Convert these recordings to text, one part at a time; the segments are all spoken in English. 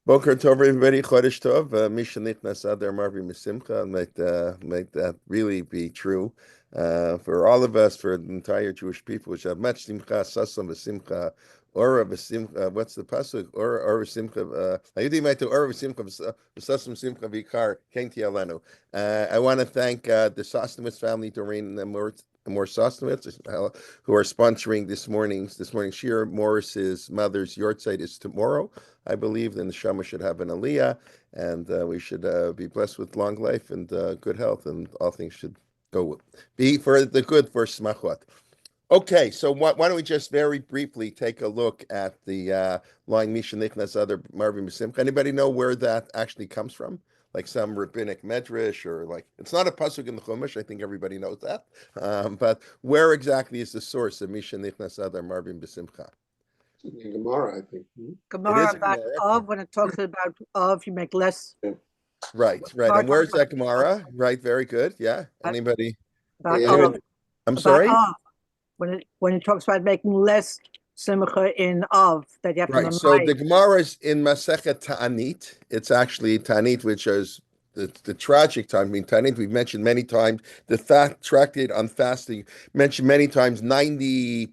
Boker Tov, everybody. Chodesh Tov. Misha Nichnas Adar Marvi Misimcha. Might that really be true for all of us, for the entire Jewish people, which have much simcha, sasam v'simcha, ora v'simcha. What's the pasuk? Ora v'simcha. Ayudi maitu ora v'simcha v'sasam simcha v'ikar kenti alenu. I want to thank the Sosnowitz family, Doreen and more Sosnowitz, who are sponsoring this morning's shir. Morris's mother's yahrzeit is tomorrow, I believe. Then the Shama should have an aliyah, and we should be blessed with long life and good health, and all things should be for the good for smachot. Okay, so why don't we just very briefly take a look at the line Misha Nichnas Other Marvin Simcha. Anybody know where that actually comes from? Like some rabbinic medrash, or like it's not a pasuk in the Chumash. I think everybody knows that. But where exactly is the source of Misha Nichnas Other Marvin B'Simcha? In Gemara, I think. It is Gemara a about Gemara. of, when it talks about of, you make less. Yeah. Right. And where's that Gemara? Right, very good. Yeah. Anybody? About Yeah. of, I'm about sorry? of. When it talks about making less simcha in of, that you have to Right. So memorize. the Gemara is in Masechet Ta'anit. It's actually Ta'anit, which is the tragic time. I mean, Ta'anit, we've mentioned many times. The tractate on fasting, mentioned many times, 90%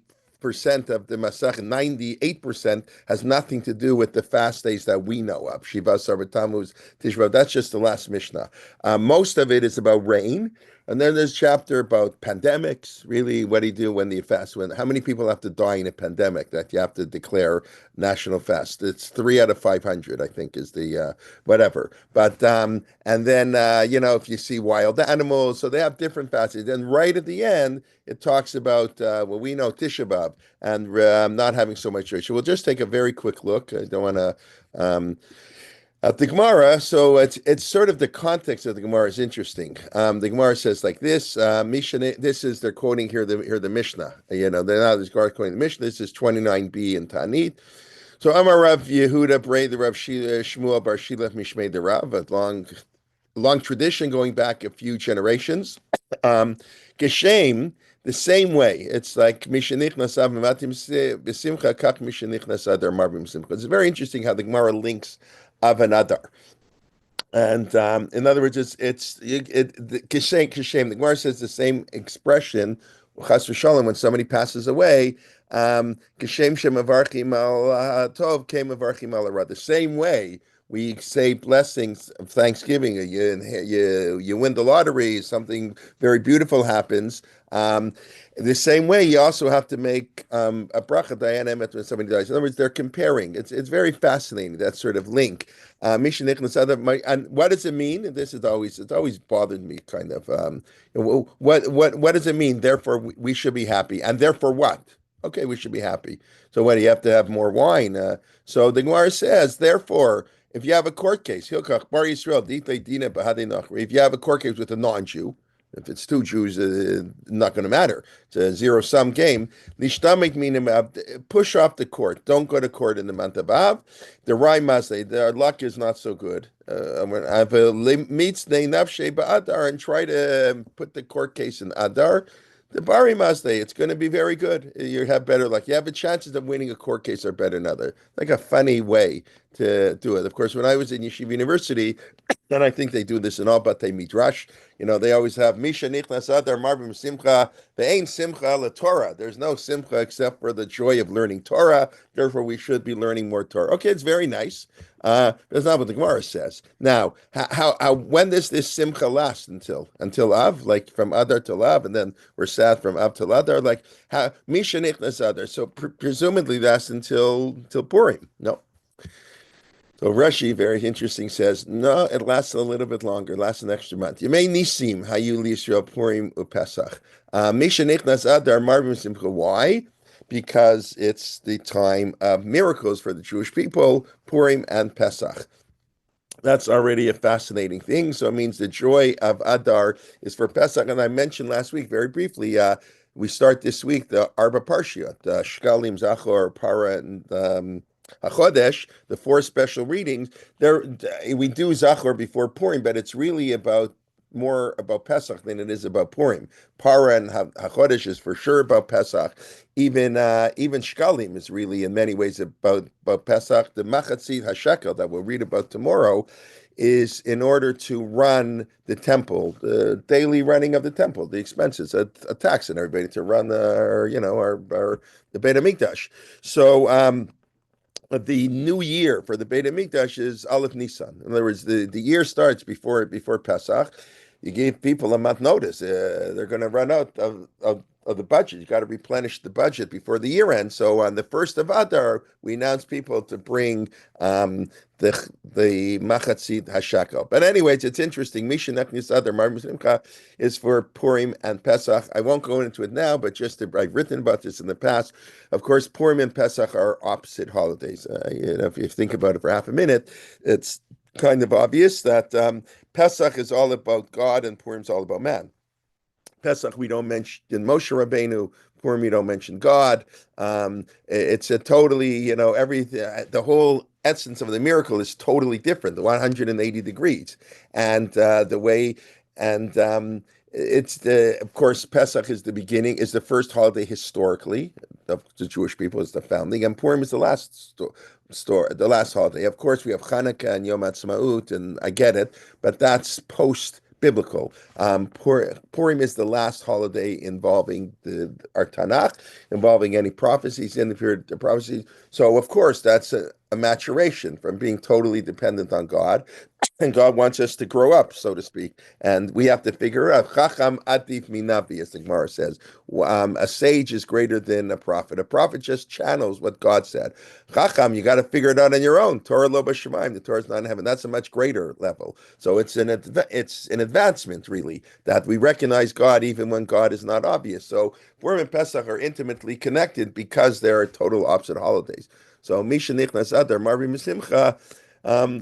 of the Masechet, 98% has nothing to do with the fast days that we know of. Shiva, Sarva, Tammuz, Tisha B'Av. That's just the last Mishnah. Most of it is about rain. And then there's a chapter about pandemics. Really, what do you do when you fast? How many people have to die in a pandemic that you have to declare national fast? It's 3 out of 500, I think, is the whatever. But and then if you see wild animals, so they have different fasts. Then right at the end, it talks about we know Tisha B'Av and not having so much joy. So we'll just take a very quick look. I don't want to. At the Gemara, so it's sort of the context of the Gemara is interesting. The Gemara says like this: Mishnah. This is they're quoting here the Mishnah. They're not just quoting the Mishnah. This is 29b in Tanit. So Amar Rav Yehuda Brei the Rav Shmuel Bar Shilach Mishmei the Rav, a long tradition going back a few generations. Geshem, the same way. It's like Mishanichnas Avmatim B'Simcha Kach Mishanichnas Adar Marbim Simcha. It's very interesting how the Gemara links Av and Adar. And in other words, it's Kishem. The Gemara says the same expression, Chas v'Shalom, when somebody passes away, Kishem Shemavarchim al Tov came Mavarchim al Ra. The same way we say blessings of Thanksgiving. You win the lottery, something very beautiful happens. The same way, you also have to make a bracha Dayan Emet when somebody dies. In other words, they're comparing. It's very fascinating, that sort of link. And what does it mean? And it's always bothered me, kind of. What does it mean? Therefore, we should be happy, and therefore what? Okay, we should be happy. So what do you have to have more wine? So the Gemara says, therefore, if you have a court case, if you have a court case with a non-Jew, if it's two Jews, not going to matter. It's a zero-sum game. Lishtamik minim, push off the court. Don't go to court in the month of Av. The Raimase, their luck is not so good. Meets Adar and try to put the court case in Adar. The Bari Mazde, it's going to be very good. You have better luck. You have the chances of winning a court case are better than other. Like a funny way to do it. Of course, when I was in Yeshiva University, and I think they do this in all Batei Midrash, they always have Misha Nichnas Adar Marbim Simcha. They ain't Simcha la Torah. There's no Simcha except for the joy of learning Torah. Therefore, we should be learning more Torah. Okay, it's very nice. That's not what the Gemara says. Now, how when does this Simcha last until Av? Like from Adar to Av, and then we're sad from Av to Adar. Like how Misha Nichnas Adar. So presumably that's until Purim. No. So Rashi, very interesting, says, no, it lasts a little bit longer, lasts an extra month. Yemei Nisim, Hayu Yisrael Purim Upesach. Misha Nichnas Adar Marbim Simcha. Why? Because it's the time of miracles for the Jewish people, Purim and Pesach. That's already a fascinating thing. So it means the joy of Adar is for Pesach. And I mentioned last week, very briefly, we start this week the Arba Parshiot, Shkalim, Zachor, Para, and HaChodesh, the 4 special readings. There, we do Zachor before Purim, but it's really about more about Pesach than it is about Purim. Para and HaChodesh is for sure about Pesach. Even Shkalim is really in many ways about Pesach. The Machatzit HaShekel that we'll read about tomorrow is in order to run the temple, the daily running of the temple, the expenses, a tax on everybody to run the Beit HaMikdash. So the new year for the Beit HaMikdash is Aleph Nisan. In other words, the year starts before Pesach. You gave people a month notice. They're going to run out of the budget. You got to replenish the budget before the year ends. So on the first of Adar, we announce people to bring the Machatzit Hashakel. But anyways, it's interesting. Misha Nechnis Adar Mar Simcha is for Purim and Pesach. I won't go into it now, but I've written about this in the past. Of course, Purim and Pesach are opposite holidays. If you think about it for half a minute, it's kind of obvious that Pesach is all about God and Purim is all about man. Pesach, we don't mention Moshe Rabbeinu. Purim, we don't mention God. It's a totally, everything. The whole essence of the miracle is totally different. The 180 degrees, and the way, and of course, Pesach is the beginning, is the first holiday historically of the Jewish people, is the founding, and Purim is the last the last holiday. Of course, we have Hanukkah and Yom Ha'atzmaut, and I get it, but that's post-biblical. Purim is the last holiday involving our Tanakh, involving any prophecies in the period of prophecies. So, of course, that's a maturation from being totally dependent on God. And God wants us to grow up, so to speak. And we have to figure out, Chacham atif minavi, as the Gemara says. A sage is greater than a prophet. A prophet just channels what God said. Chacham, you got to figure it out on your own. Torah lo b'shamayim, the Torah is not in heaven. That's a much greater level. So it's an advancement, really, that we recognize God even when God is not obvious. So Purim and Pesach are intimately connected because they are total opposite holidays. So Misha Nichnas Adar, Marvi Misimcha,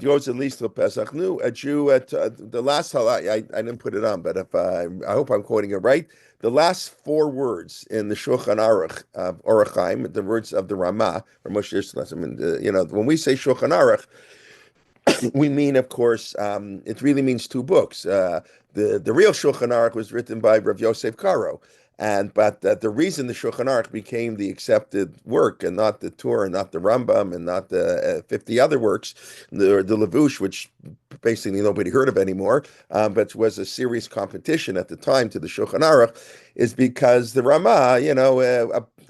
goes at least till Pesach. Nu, a Jew at the last halacha. I didn't put it on, but if I hope I'm quoting it right. The last four words in the Shulchan Aruch Orach Chaim, the words of the Ramah, or Moshe Yisrael, when we say Shulchan Aruch, we mean, of course, it really means two books. The real Shulchan Aruch was written by Rav Yosef Karo. But the reason the Shulchan Aruch became the accepted work and not the Torah, and not the Rambam, and not the 50 other works, the Levush, which basically nobody heard of anymore, but was a serious competition at the time to the Shulchan Aruch, is because the Ramah,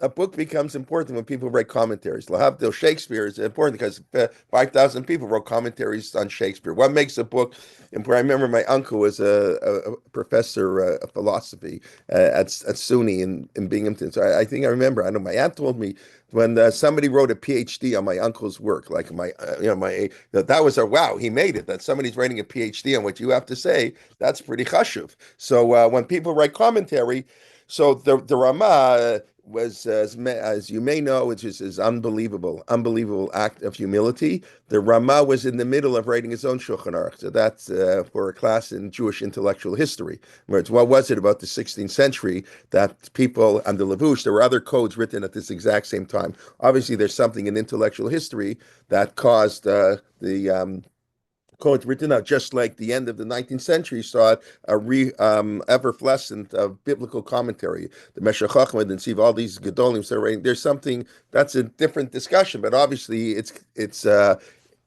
a book becomes important when people write commentaries. Lahavdil, Shakespeare is important because 5,000 people wrote commentaries on Shakespeare. What makes a book important? I remember my uncle was a professor of philosophy at SUNY in Binghamton. So I think I remember. I know my aunt told me when somebody wrote a PhD on my uncle's work, like that was wow, he made it. That somebody's writing a PhD on what you have to say. That's pretty chashuv. So when people write commentary, so the Ramah was, as you may know, which is his unbelievable act of humility. The Ramah was in the middle of writing his own Shulchan Aruch. So that's for a class in Jewish intellectual history. What was it about the 16th century that people on the Levush, there were other codes written at this exact same time. Obviously, there's something in intellectual history that caused the codes written out, just like the end of the 19th century saw effervescence of biblical commentary. The Meshech Chochmah and see all these Gedolim. So there's something that's a different discussion, but obviously it's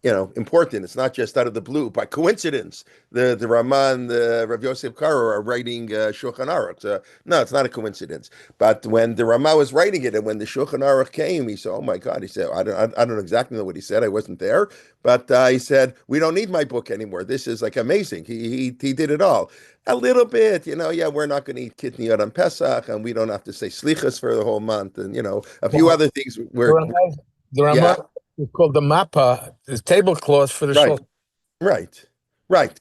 important. It's not just out of the blue. By coincidence, the Ramah and the Rav Yosef Karo are writing Shulchan Aruch. So, no, it's not a coincidence. But when the Ramah was writing it, and when the Shulchan Aruch came, he said, "Oh my God!" He said, "I don't exactly know what he said. I wasn't there, but he said we don't need my book anymore. This is like amazing. He did it all." A little bit, yeah, we're not going to eat kitniyot on Pesach, and we don't have to say slichas for the whole month, and a few other things. The Ramah is called the Mappa, the tablecloth for the shul. Right.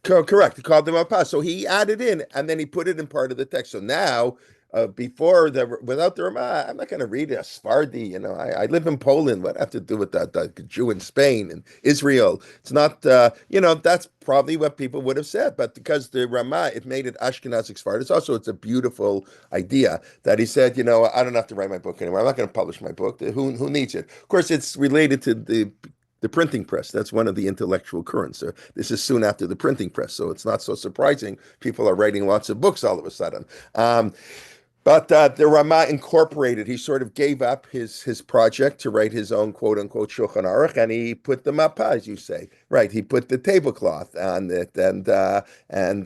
Correct. He called them Mappa. So he added in, and then he put it in part of the text. So now, without the Ramah, I'm not going to read a Sephardi. I live in Poland. What I have to do with that? The Jew in Spain and Israel. It's not. That's probably what people would have said. But because the Ramah, it made it Ashkenazic Sephardi. It's a beautiful idea that he said, I don't have to write my book anymore. I'm not going to publish my book. Who needs it? Of course, it's related to the the printing press. That's one of the intellectual currents. This is soon after the printing press, so it's not so surprising. People are writing lots of books all of a sudden. But the Rama incorporated, he sort of gave up his project to write his own quote unquote Shulchan Aruch, and he put the mappa, as you say. Right. He put the tablecloth on it, and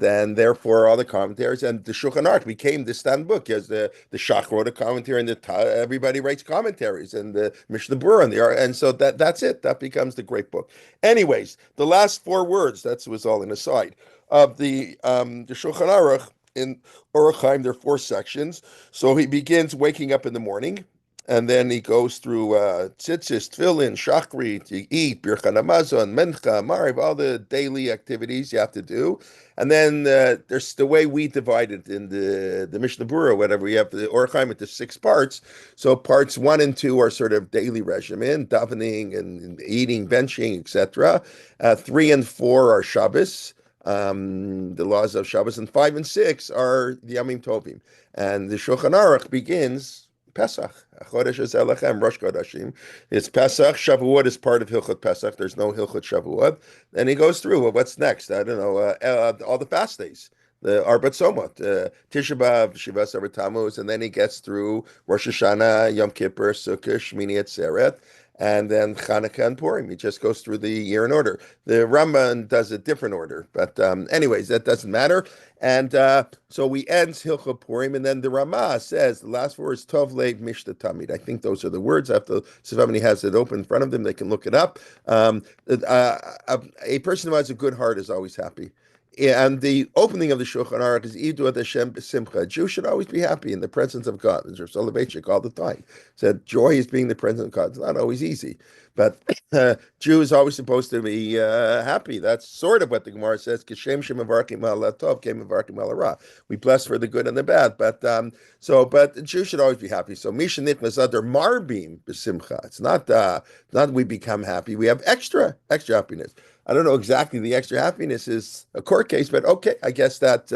then therefore all the commentaries, and the Shulchan Aruch became the stand book. As the Shach wrote a commentary, and everybody writes commentaries, and the Mishnah Berurah, and so that's it. That becomes the great book. Anyways, the last 4 words, that was all an aside, of the Shulchan Aruch. In Orach Chaim, there are 4 sections. So he begins waking up in the morning, and then he goes through tzitzis, tefillin, shachrit, you eat, birchan hamazon, mencha, mariv, all the daily activities you have to do. And then there's the way we divide it in the Mishnah Berurah, whatever. We have the Orach Chaim into 6 parts. So parts 1 and 2 are sort of daily regimen, davening and eating, benching, etc. 3 and 4 are Shabbos. The laws of Shabbos, and 5 and 6 are the Yamim Tovim. And the Shulchan Aruch begins Pesach. Chodesh Elechem, Rosh Chodeshim. It's Pesach. Shavuot is part of Hilchot Pesach. There's no Hilchot Shavuot. And he goes through, well, what's next? I don't know, all the fast days. The Arbat Somot, Tisha B'Av, Shiva Asar Tammuz, and then he gets through Rosh Hashanah, Yom Kippur, Sukkot, Shmini Atzeret, and then Chanukah and Purim. He just goes through the year in order. The Rambam does a different order, but anyways, that doesn't matter. And so we end Hilchot Purim, and then the Ramah says the last 4 is Tov Lev Mishta Tamid. I think those are the words. After if somebody has it open in front of them, they can look it up. A person who has a good heart is always happy. And the opening of the Shulchan Aruch is Idu ad Hashem b'simcha. A Jew should always be happy in the presence of God. As Rav Soloveitchik all the time said, joy is being the presence of God. It's not always easy, but Jew is always supposed to be happy. That's sort of what the Gemara says. Kishem shemavarkim al tov, kemavarkim al ra. We bless for the good and the bad, but the Jew should always be happy. So Misha Nichnas Adar Marbim b'simcha. It's not we become happy. We have extra happiness. I don't know exactly the extra happiness is a court case, but okay, I guess that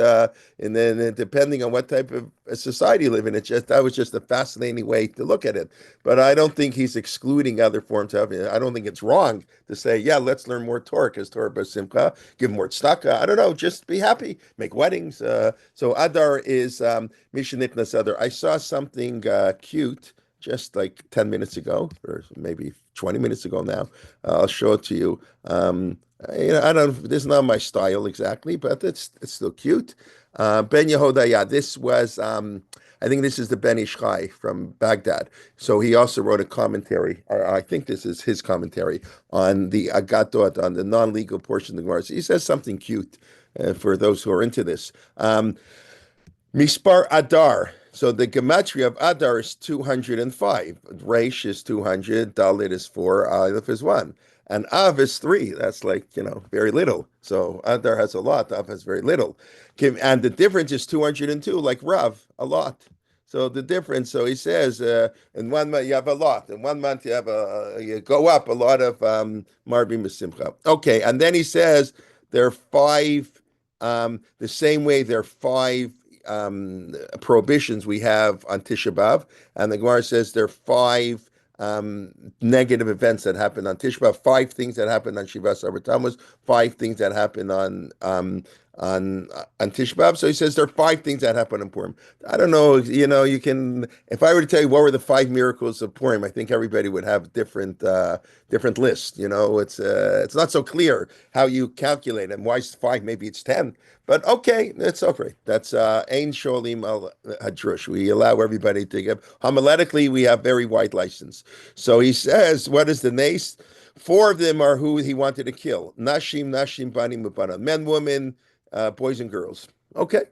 and then depending on what type of society you live in, that was just a fascinating way to look at it. But I don't think he's excluding other forms of it. I don't think it's wrong to say, yeah, let's learn more Torah because Torah b'simcha, give more tzedakah. I don't know, just be happy, make weddings. So Adar is Misha Nichnas Adar. I saw something cute just like 10 minutes ago, or maybe 20 minutes ago now. I'll show it to you. I don't. This is not my style exactly, but it's still cute. Ben Yehodaya. This was. I think this is the Ben Ish Chai from Baghdad. So he also wrote a commentary. Or I think this is his commentary on the Agatot, on the non-legal portion of the Gemara. So he says something cute for those who are into this. Mispar Adar. So the gematria of Adar is 205. Reish is 200. Dalit is 4. Aleph is 1. And Av is 3. That's like, very little. So Adar has a lot. Av has very little. And the difference is 202, like Rav, a lot. So the difference, so he says, in 1 month you have a lot. In 1 month you go up a lot of Marbim B'Simcha. Okay, and then he says there are 5, the same way there are 5 prohibitions we have on Tisha B'Av, and the Gemara says there are 5 negative events that happen on Tisha B'Av, 5 things that happen on Shiva Asar Tammuz, 5 things that happen on Tisha B'Av. So he says there are 5 things that happen in Purim. I don't know, you can, if I were to tell you what were the 5 miracles of Purim, I think everybody would have different lists. It's not so clear how you calculate them. Why is 5? Maybe it's 10. But okay, that's okay. That's Ein Sholim Al Hadrush. We allow everybody to give. Homiletically, we have very wide license. So he says, what is the nace? 4 of them are who he wanted to kill. Nashim, Banim, Mubana. Men, women, boys and girls. Okay.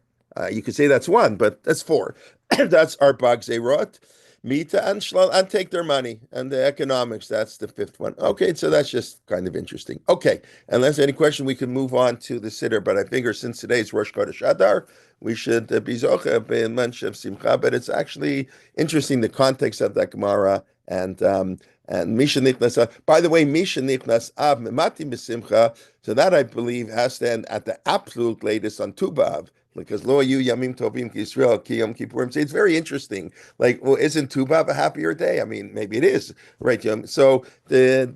You could say that's 1, but that's 4. That's Arbag Zerot. Mita and Shlal, and take their money. And the economics, that's the 5th one. Okay, so that's just kind of interesting. Okay, unless any question, we can move on to the Siddur, but I figure since today's Rosh Chodesh Adar, we should be Zocha be'en Mensh of Simcha, but it's actually interesting, the context of that Gemara, and Misha Nichnas. By the way, Misha Nichnas Av Mematim B'Simcha, so that I believe has to end at the absolute latest on Tu B'Av. because Lo Yu Yamim Tovim Yisrael Ki Yom Kippurim. So it's very interesting. Like, well, isn't Tu B'Av a happier day? I mean, maybe it is, right? So the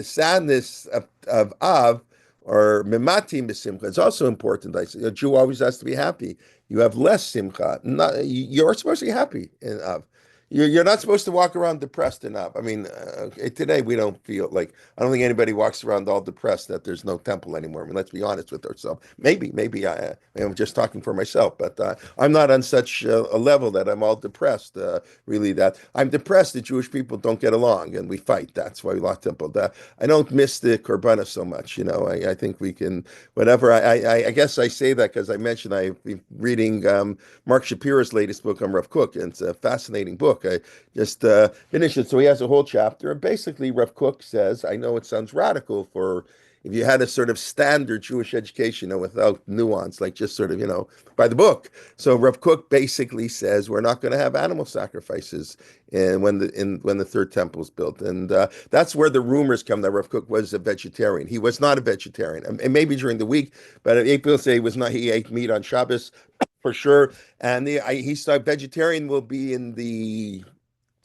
sadness of Av or Mimati Misimcha is also important. A Jew always has to be happy. You have less simcha. You're supposed to be happy in Av. You're not supposed to walk around depressed enough. I mean, today we don't feel like, I don't think anybody walks around all depressed that there's no temple anymore. I mean, let's be honest with ourselves. Maybe I'm just talking for myself, but I'm not on such a level that I'm all depressed. Really, that I'm depressed that Jewish people don't get along and we fight. That's why we lost temple. I don't miss the korbanos so much. I think we can, whatever. I guess I say that because I mentioned I've been reading Mark Shapiro's latest book on Rav Kook, and it's a fascinating book. I just finished it. So he has a whole chapter. And basically, Rav Kook says, I know it sounds radical for if you had a sort of standard Jewish education without nuance, like just sort of, by the book. So Rav Kook basically says we're not going to have animal sacrifices when the third temple is built. And that's where the rumors come that Rav Kook was a vegetarian. He was not a vegetarian. And maybe during the week, but people say he was not. He ate meat on Shabbos for sure. And he said vegetarian will be in the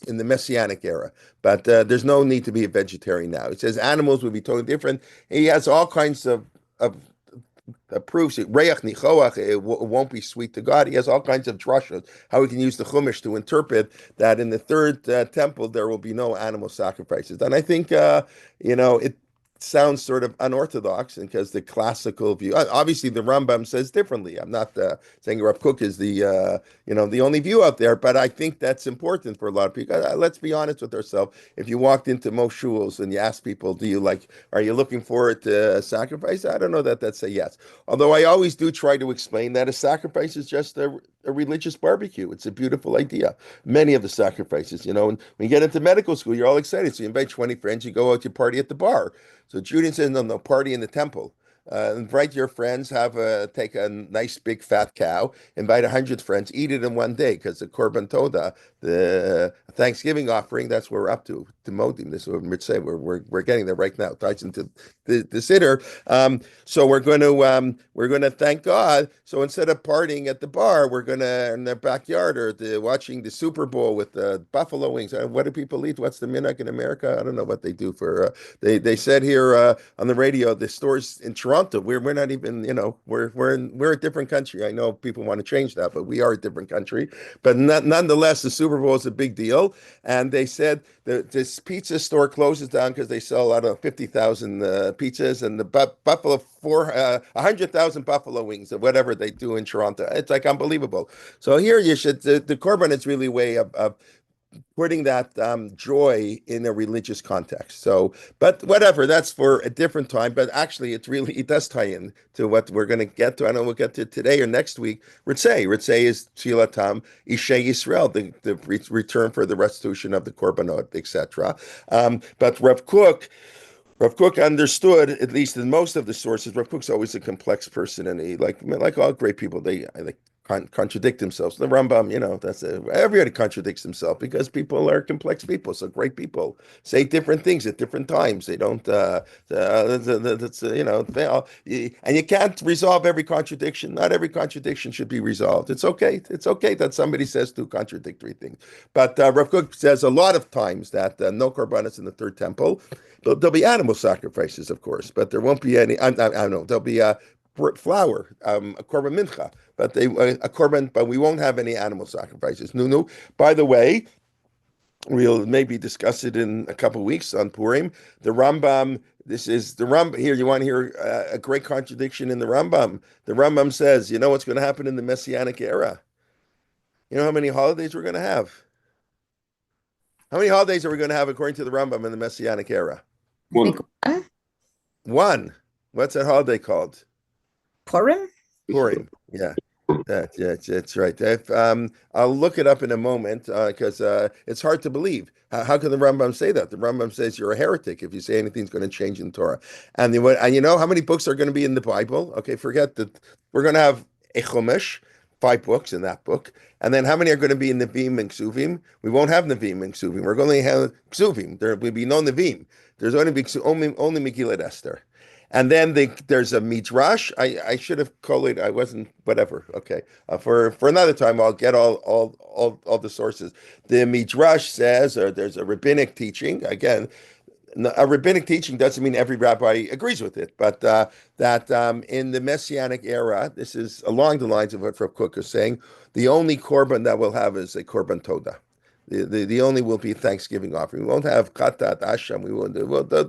Messianic era, but there's no need to be a vegetarian now. It says animals would be totally different. He has all kinds of proofs. Reach nichoach, it won't be sweet to God. He has all kinds of drashos, how we can use the Chumash to interpret that in the third temple there will be no animal sacrifices. And I think it sounds sort of unorthodox, and because the classical view, obviously the Rambam says differently. I'm not saying Rav Kook is the only view out there, but I think that's important for a lot of people. Let's be honest with ourselves. If you walked into most shuls and you ask people, are you looking forward to a sacrifice? I don't know that that's a yes. Although I always do try to explain that a sacrifice is just a religious barbecue. It's a beautiful idea. Many of the sacrifices, and when you get into medical school, you're all excited. So you invite 20 friends, you go out, you party at the bar. So Julian says, no, party in the temple. Invite your friends, take a nice big fat cow, invite 100 friends, eat it in one day, because the Korban Toda, the Thanksgiving offering, that's what we're up to Modim. This is what we're getting there right now. It ties into the Siddur. So we're going to thank God. So instead of partying at the bar, we're going to in their backyard or watching the Super Bowl with the buffalo wings. What do people eat? What's the minhag in America? I don't know what they do for. They said here on the radio, the stores in Toronto, we're not even, we're a different country. I know people want to change that, but we are a different country. But nonetheless, the Super Bowl is a big deal. And they said that this pizza store closes down because they sell a lot of 50,000 pizzas and the buffalo 100,000 buffalo wings or whatever they do in Toronto. It's like unbelievable. So here you should the Korban is really a way of putting that joy in a religious context. So, but whatever, that's for a different time. But actually, it does tie in to what we're going to get to. I know we'll get to today or next week. Ritzei is Tzilatam Ishei Yisrael, the return for the restitution of the Korbanot, etc. But Rav Kook understood, at least in most of the sources, Rav Kook's always a complex person, and he like all great people, they contradict themselves. The Rambam, everybody contradicts themselves because people are complex people. So great people say different things at different times. They don't, and you can't resolve every contradiction. Not every contradiction should be resolved. It's okay. It's okay that somebody says two contradictory things. But Rav Kook says a lot of times that no korbanos in the third temple. There'll be animal sacrifices, of course, but there won't be any. I don't know. There'll be flour, a korban mincha, but a korban, but we won't have any animal sacrifices. No. By the way, we'll maybe discuss it in a couple of weeks on Purim. The Rambam. This is the Rambam. Here, you want to hear a great contradiction in the Rambam. The Rambam says, you know what's going to happen in the Messianic era? You know how many holidays we're going to have? How many holidays are we going to have according to the Rambam in the Messianic era? One. What's that holiday called? Purim? Purim. Yeah. That's right. I'll look it up in a moment because it's hard to believe. How can the Rambam say that? The Rambam says you're a heretic if you say anything's going to change in Torah. And you know how many books are going to be in the Bible? Okay, forget that. We're going to have a Chumash, 5 books in that book. And then how many are going to be in Nevi'im and Ksuvim? We won't have Nevi'im and Ksuvim. We're going to have Ksuvim. There will be no Nevi'im. There's only Megillat Esther. And then there's a midrash. I should have called it. I wasn't. Whatever. Okay. For another time, I'll get all the sources. The midrash says, or there's a rabbinic teaching. Again, a rabbinic teaching doesn't mean every rabbi agrees with it, but that in the Messianic era, this is along the lines of what Rav Kook is saying, the only korban that we'll have is a korban toda. The only will be Thanksgiving offering. We won't have katat asham.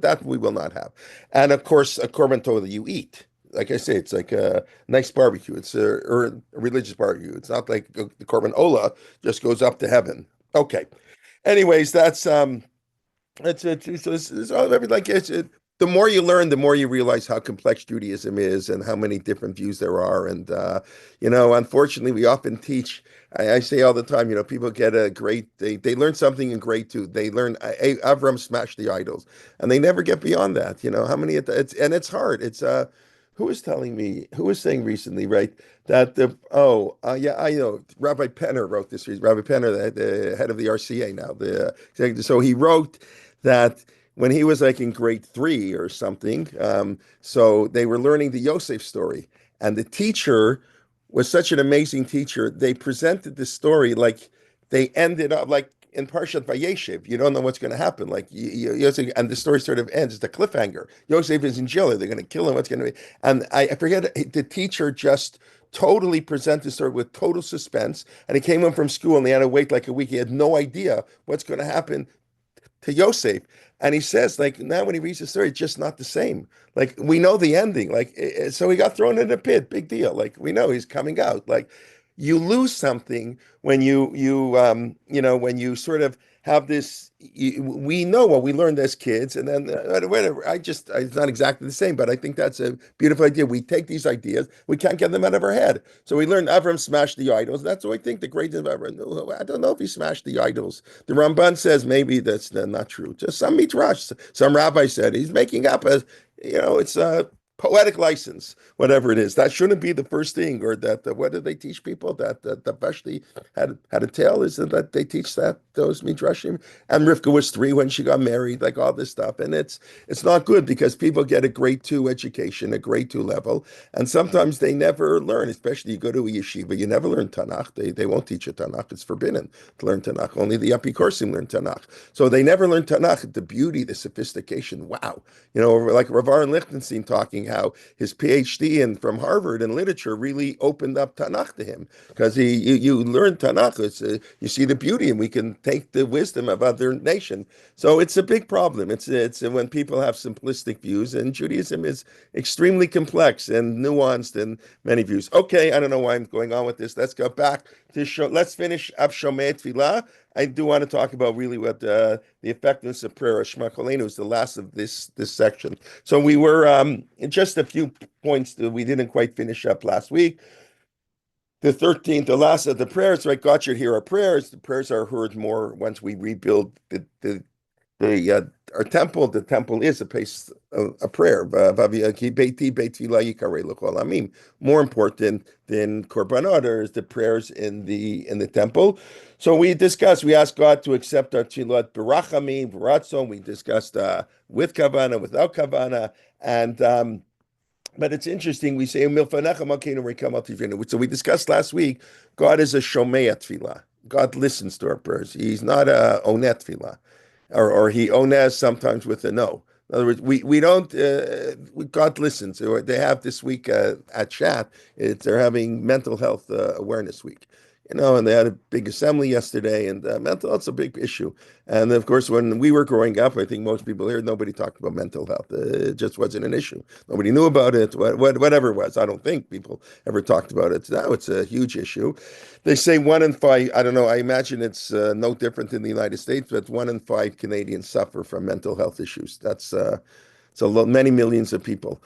That we will not have, and of course a korban toda you eat. Like I say, it's like a nice barbecue. It's or a religious barbecue. It's not like the korban ola just goes up to heaven. Okay. Anyways, that's it's all like the more you learn, the more you realize how complex Judaism is and how many different views there are. And unfortunately, we often teach. I say all the time, people get a grade. They learn something in grade 2. They learn Avram smashed the idols, and they never get beyond that. How many? It's hard. It's who was telling me? Who was saying recently, right? That yeah, I know. Rabbi Penner wrote this. Rabbi Penner, the head of the RCA now. So he wrote that when he was like in grade 3 or something, so they were learning the Yosef story, and the teacher was such an amazing teacher. They presented the story like they ended up like in Parshat Vayeshev. You don't know what's going to happen. Like Yosef, and the story sort of ends. It's a cliffhanger. Yosef is in jail. They're going to kill him. What's going to be? And I forget. The teacher just totally presented the story with total suspense. And he came home from school and he had to wait like a week. He had no idea what's going to happen to Yosef. And he says, like, now when he reads the story, it's just not the same. Like, we know the ending. Like, so he got thrown in a pit. Big deal. Like, we know he's coming out. Like, you lose something when when you sort of have this. We know what we learned as kids, and then whatever. It's not exactly the same, but I think that's a beautiful idea. We take these ideas, we can't get them out of our head. So we learned Avram smashed the idols. That's what I think the greatness of Avram. I don't know if he smashed the idols. The Ramban says maybe that's not true. Just some midrash, some rabbi said he's making up it's a poetic license, whatever it is. That shouldn't be the first thing, or that what did they teach people? That the Vashti had a tale, is that they teach that those midrashim. And Rivka was 3 when she got married, like all this stuff. And it's not good because people get a grade 2 education, a grade 2 level, and sometimes they never learn, especially you go to a yeshiva, you never learn Tanakh. They won't teach you Tanakh. It's forbidden to learn Tanakh. Only the Apikorsim learn Tanakh. So they never learn Tanakh, the beauty, the sophistication. Wow. Like Rav Aaron Lichtenstein talking how his PhD from Harvard in literature really opened up Tanakh to him, because you learn Tanakh. You see the beauty, and we can take the wisdom of other nation. So it's a big problem. It's when people have simplistic views, and Judaism is extremely complex and nuanced in many views. Okay, I don't know why I'm going on with this. Let's go back to show. Let's finish Av Shomei Tefillah. I do want to talk about really what the effectiveness of prayer. Shema Kolenu is the last of this section. So we were just a few points that we didn't quite finish up last week. The 13th, the last of the prayers, right? God should hear our prayers. The prayers are heard more once we rebuild our temple. The temple is a place of a prayer. More important than korbanot is the prayers in the temple. So we asked God to accept our tefillot berachamim, beratzon. We discussed with kavana, without kavana, and but it's interesting. We say so we discussed last week. God is a shomei tefillah. God listens to our prayers. He's not a onet tefillah, or he ones sometimes with a no. In other words, we don't. God listens. They have this week at chat. They're having mental health awareness week. And they had a big assembly yesterday, and mental health's a big issue. And of course, when we were growing up, I think most people here, nobody talked about mental health. It just wasn't an issue. Nobody knew about it, whatever it was. I don't think people ever talked about it. Now it's a huge issue. They say 1 in 5, I don't know, I imagine it's no different in the United States, but 1 in 5 Canadians suffer from mental health issues. That's many millions of people.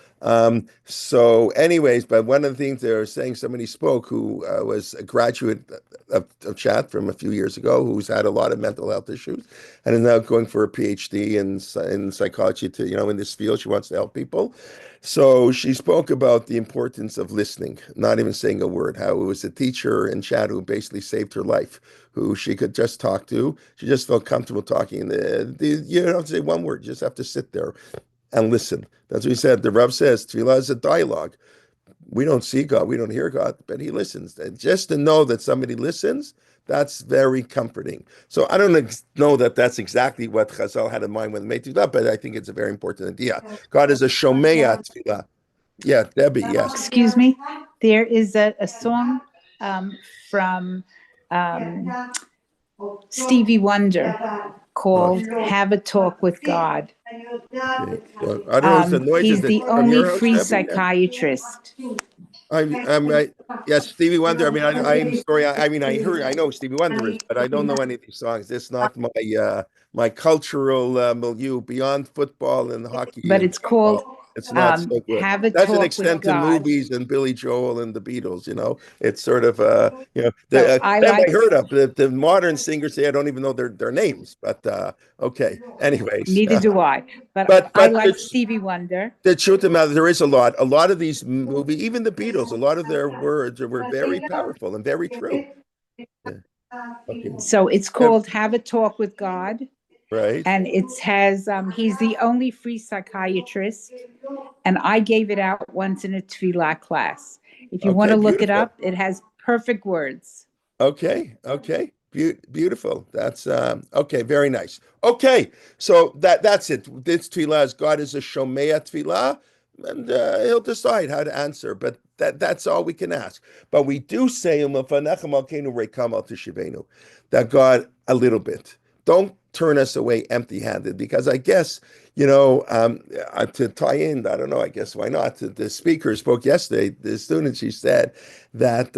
So anyways, but one of the things they're saying, somebody spoke who was a graduate of chat from a few years ago, who's had a lot of mental health issues and is now going for a PhD in psychology in this field. She wants to help people. So she spoke about the importance of listening, not even saying a word, how it was a teacher in chat who basically saved her life, who she could just talk to. She just felt comfortable talking. You don't have to say one word, you just have to sit there. and listen. That's what he said. The Rav says tefillah is a dialogue. We don't see God, we don't hear God, but he listens. And just to know that somebody listens, that's very comforting. So I don't know that that's exactly what Chazal had in mind when they made tefillah, but I think it's a very important idea. God is a shomeya tefillah. Yeah, Debbie, yes. Excuse me. There is a song from um, Stevie Wonder called "Have a Talk with God." Okay. So I don't know, is the noise He's of the from only your house, free Debbie? psychiatrist. I'm right. Yes, Stevie Wonder. I mean, I'm sorry. I mean, I know Stevie Wonder is, but I don't know any of these songs. It's not my my cultural milieu beyond football and hockey But and it's called baseball. It's not so good. "Have a Doesn't Talk with extend to God." movies and Billy Joel and the Beatles. You know, it's sort of So I them like. I heard of the modern singers. Say I don't even know their names, but okay. Anyways, Neither do I. But but I like it's. Stevie Wonder. The truth of the matter, there is a lot. A lot of these movies, even the Beatles, a lot of their words were very powerful and very true. Yeah. Okay. So it's called "Have a Talk with God," Right. and it has he's the only free psychiatrist, and I gave it out once in a tefillah class. If you want Okay. to look it Beautiful. up, it has perfect words. Okay. Okay. Beautiful. That's okay. Very nice. Okay. So that's it. This tefillah is God is a shomea tefillah, and he'll decide how to answer. But that's all we can ask. But we do say that God a little bit. Don't turn us away empty-handed, because I guess to tie in, I don't know. I guess why not? The speaker spoke yesterday. The student, she said that.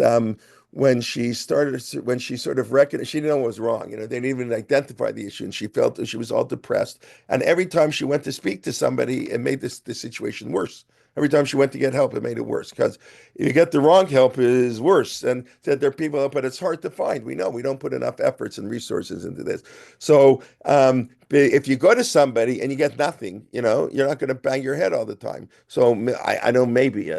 When she sort of recognized, she didn't know what was wrong. They didn't even identify the issue, and she felt that she was all depressed. And every time she went to speak to somebody, it made the situation worse. Every time she went to get help, it made it worse, because if you get the wrong help, it is worse. And said there are people, but it's hard to find. We know we don't put enough efforts and resources into this. So if you go to somebody and you get nothing, you're not going to bang your head all the time. So I know maybe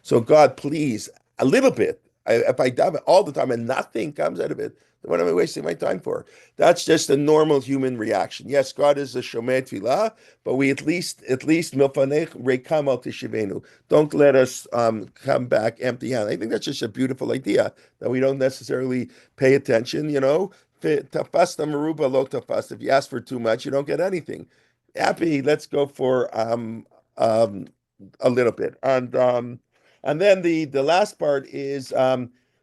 so God, please, a little bit. If I daven all the time and nothing comes out of it, then what am I wasting my time for? That's just a normal human reaction. Yes, God is a shomer tefillah, but we at least milfanech rekam al tishivenu. Don't let us come back empty-handed. I think that's just a beautiful idea, that we don't necessarily pay attention. Tafasta maruba lo tafasta. If you ask for too much, you don't get anything. Happy. Let's go for a little bit. And then the last part is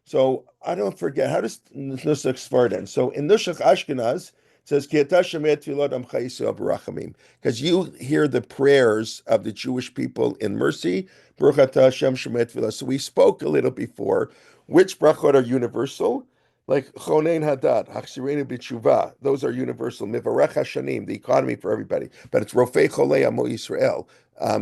so I don't forget, how does Nusach Sfarden? So in Nusach Ashkenaz it says because you hear the prayers of the Jewish people in mercy. So we spoke a little before which brachot are universal. Like Chonein Hadad, Hachsirenu B'Tshuva, those are universal. Mivarech Hashanim, the economy for everybody. But it's Rofei Cholei Amo Yisrael.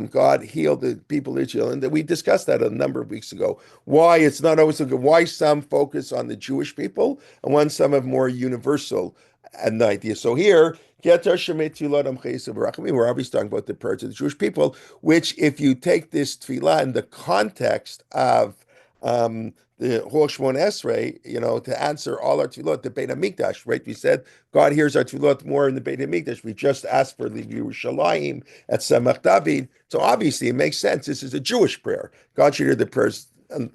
God healed the people of Israel, and we discussed that a number of weeks ago. Why it's not always so good. Why some focus on the Jewish people, and when some have more universal an idea. So here, we're obviously talking about the prayers of the Jewish people, which, if you take this tefillah in the context of the Hol Shmon Esrei, to answer all our tefillot, the Beit HaMikdash, right? We said God hears our tefillot more in the Beit HaMikdash. We just asked for the Yerushalayim at Samach David. So obviously it makes sense. This is a Jewish prayer. God should hear the prayers of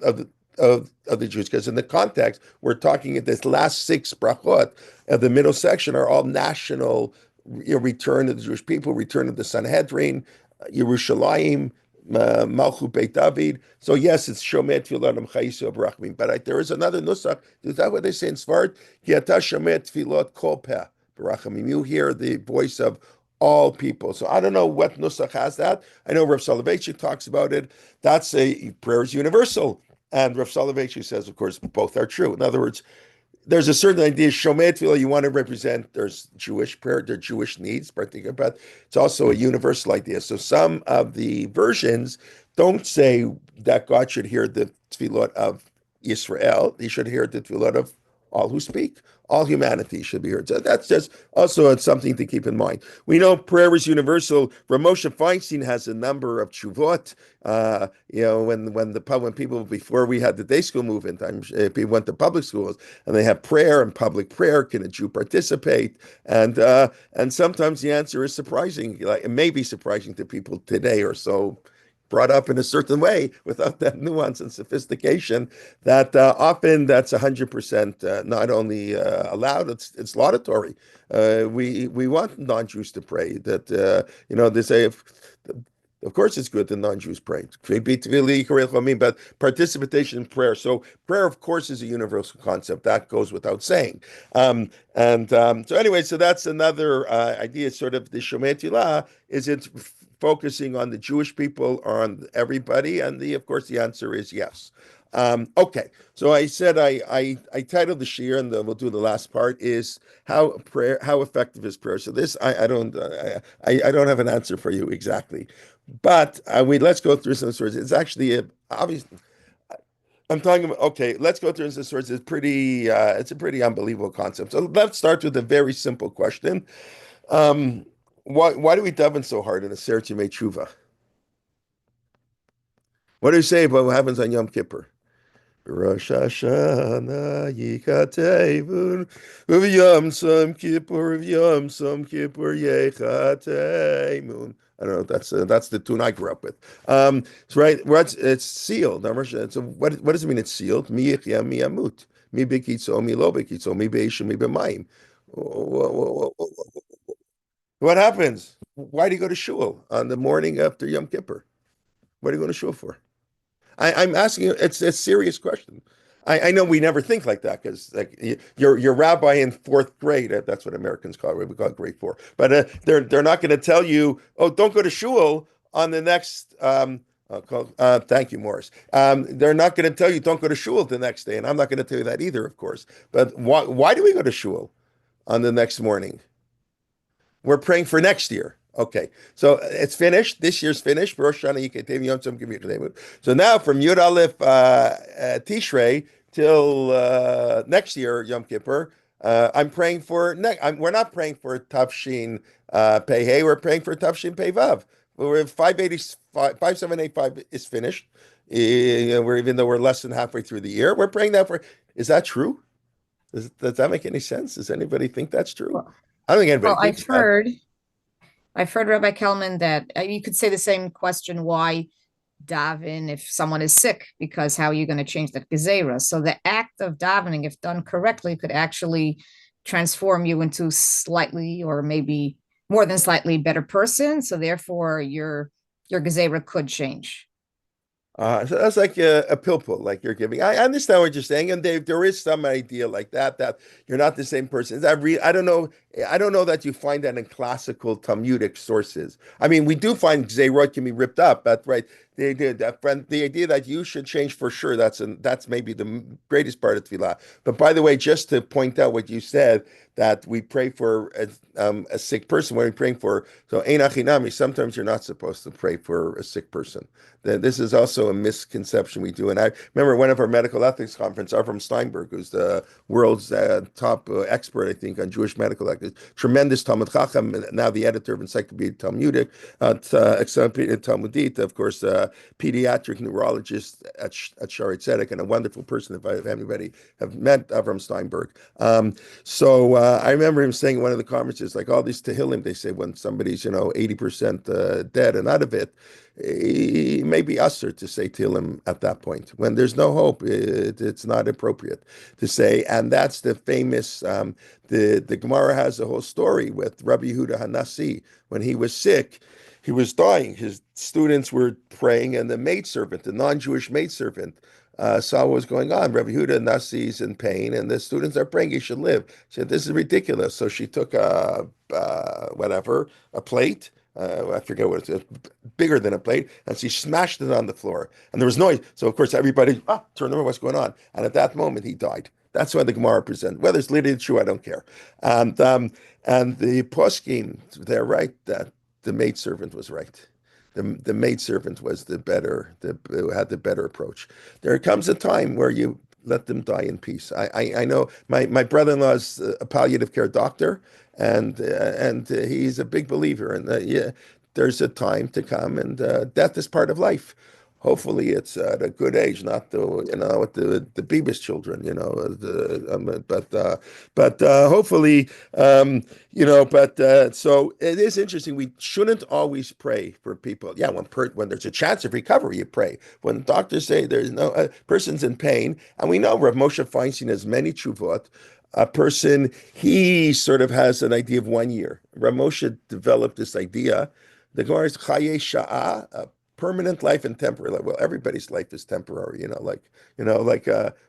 the Jews, because in the context, we're talking at this last 6 brachot of the middle section are all national, return of the Jewish people, return of the Sanhedrin, Yerushalayim, Malchut Beit David. So yes, it's Shomer Tfilat Chayisu Barachmim. But there is another nusach. Is that what they say in Sfard? Ki ata Shomer Tfilat Kol Peh Barachmim. You hear the voice of all people. So I don't know what nusach has that. I know Rav Soloveitchik talks about it. That's a prayer is universal. And Rav Soloveitchik says, of course, both are true. In other words, there's a certain idea, Shomer Tefillah, you want to represent, there's Jewish prayer, there are Jewish needs, but it's also a universal idea. So some of the versions don't say that God should hear the tefillot of Israel. He should hear the tefillot of All who speak, all humanity should be heard. So that's just also something to keep in mind. We know prayer is universal. Ramosha Feinstein has a number of tshuvot. When people before we had the day school movement, people went to public schools and they have prayer and public prayer. Can a Jew participate? And sometimes the answer is surprising. Like it may be surprising to people today or so brought up in a certain way without that nuance and sophistication that often that's 100% not only allowed, it's laudatory. We want non-Jews to pray. That they say of course it's good that non-Jews pray, but participation in prayer. So prayer, of course, is a universal concept that goes without saying. So anyway, so that's another idea. Sort of the Shomei Tefillah is it focusing on the Jewish people or on everybody? And of course, the answer is yes. Okay, so I said I titled the shir, and then we'll do the last part is how effective is prayer. So this I don't have an answer for you exactly, but let's go through some sources. It's actually obvious. I'm talking about, okay, let's go through some sources. It's a pretty unbelievable concept. So let's start with a very simple question. Why do we daven so hard in the Seret Yemei Tshuva? What do you say about what happens on Yom Kippur? Rosh Hashanah Yikatevun Uvyom Som Kippur Yechatemun. I don't know. That's the tune I grew up with. It's right. It's sealed. So what does it mean? It's sealed. Mi yichyam mi yamut. Mi b'kitzo mi lo b'kitzo. Mi b'eishim mi b'mayim. What happens? Why do you go to shul on the morning after Yom Kippur? What are you going to shul for? I'm asking you, it's a serious question. I know we never think like that because like your rabbi in fourth grade, that's what Americans call it. We call it grade 4. But they're not going to tell you, oh, don't go to shul on the next. Thank you, Morris. They're not going to tell you don't go to shul the next day, and I'm not going to tell you that either, of course. But why do we go to shul on the next morning? We're praying for next year. Okay, so it's finished. This year's finished. So now from Yud Aleph Tishrei till next year Yom Kippur, I'm praying for. We're not praying for Tavshin Pei. We're praying for Tavshin Pei Vav. We're 5785 is finished. Even though we're less than halfway through the year, we're praying that for. Is that true? Does that make any sense? Does anybody think that's true? Well, I don't think anybody thinks that. I've heard Rabbi Kelman that you could say the same question, why daven if someone is sick, because how are you going to change that gezerah? So the act of davening, if done correctly, could actually transform you into slightly or maybe more than slightly better person. So therefore your gezerah could change. So that's like a pill pull, like you're giving. I understand what you're saying, and Dave, there is some idea like that you're not the same person. I don't know that you find that in classical Talmudic sources. I mean, we do find Gzeirot can be ripped up, but right, the idea that you should change for sure, that's maybe the greatest part of Tefillah. But by the way, just to point out what you said, that we pray for a sick person when we're praying for, so Ein Achinami, sometimes you're not supposed to pray for a sick person. This is also a misconception we do. And I remember one of our medical ethics conference, Avram Steinberg, who's the world's top expert, I think, on Jewish medical ethics, tremendous Talmud Chacham, now the editor of Encyclopedia Talmudic, Encyclopedia Talmudit, of course, pediatric neurologist at Shaarei Tzedek, and a wonderful person. If anybody have met Avram Steinberg. I remember him saying in one of the conferences, like all these Tehillim, they say when somebody's, 80% dead and out of it, it may be usher to say Tehillim at that point. When there's no hope, it's not appropriate to say. And that's the famous, the Gemara has a whole story with Rabbi Yehuda Hanassi. When he was sick, he was dying. His students were praying, and the maidservant, the non-Jewish maidservant, saw what was going on. Rabbi Yehuda Hanassi is in pain, and the students are praying he should live. She said, "This is ridiculous." So she took a plate. I forget what it's bigger than a plate, and she smashed it on the floor, and there was noise. So of course everybody turned over. What's going on? And at that moment he died. That's why the Gemara presents. Whether it's literally true, I don't care. And the poskim, they're right that the maidservant was right. The maidservant was who had the better approach. There comes a time where you let them die in peace. I know my brother-in-law is a palliative care doctor, and he's a big believer. And yeah, there's a time to come, and death is part of life. Hopefully, it's at a good age, not the with the Beavis children, but hopefully, But so it is interesting. We shouldn't always pray for people. Yeah, when there's a chance of recovery, you pray. When doctors say there's no person's in pain, and we know Rav Moshe Feinstein has many truvot. A person, he sort of has an idea of 1 year. Rav Moshe developed this idea. The Gemara is Chaye Sha'ah, permanent life and temporary life. Well, everybody's life is temporary, who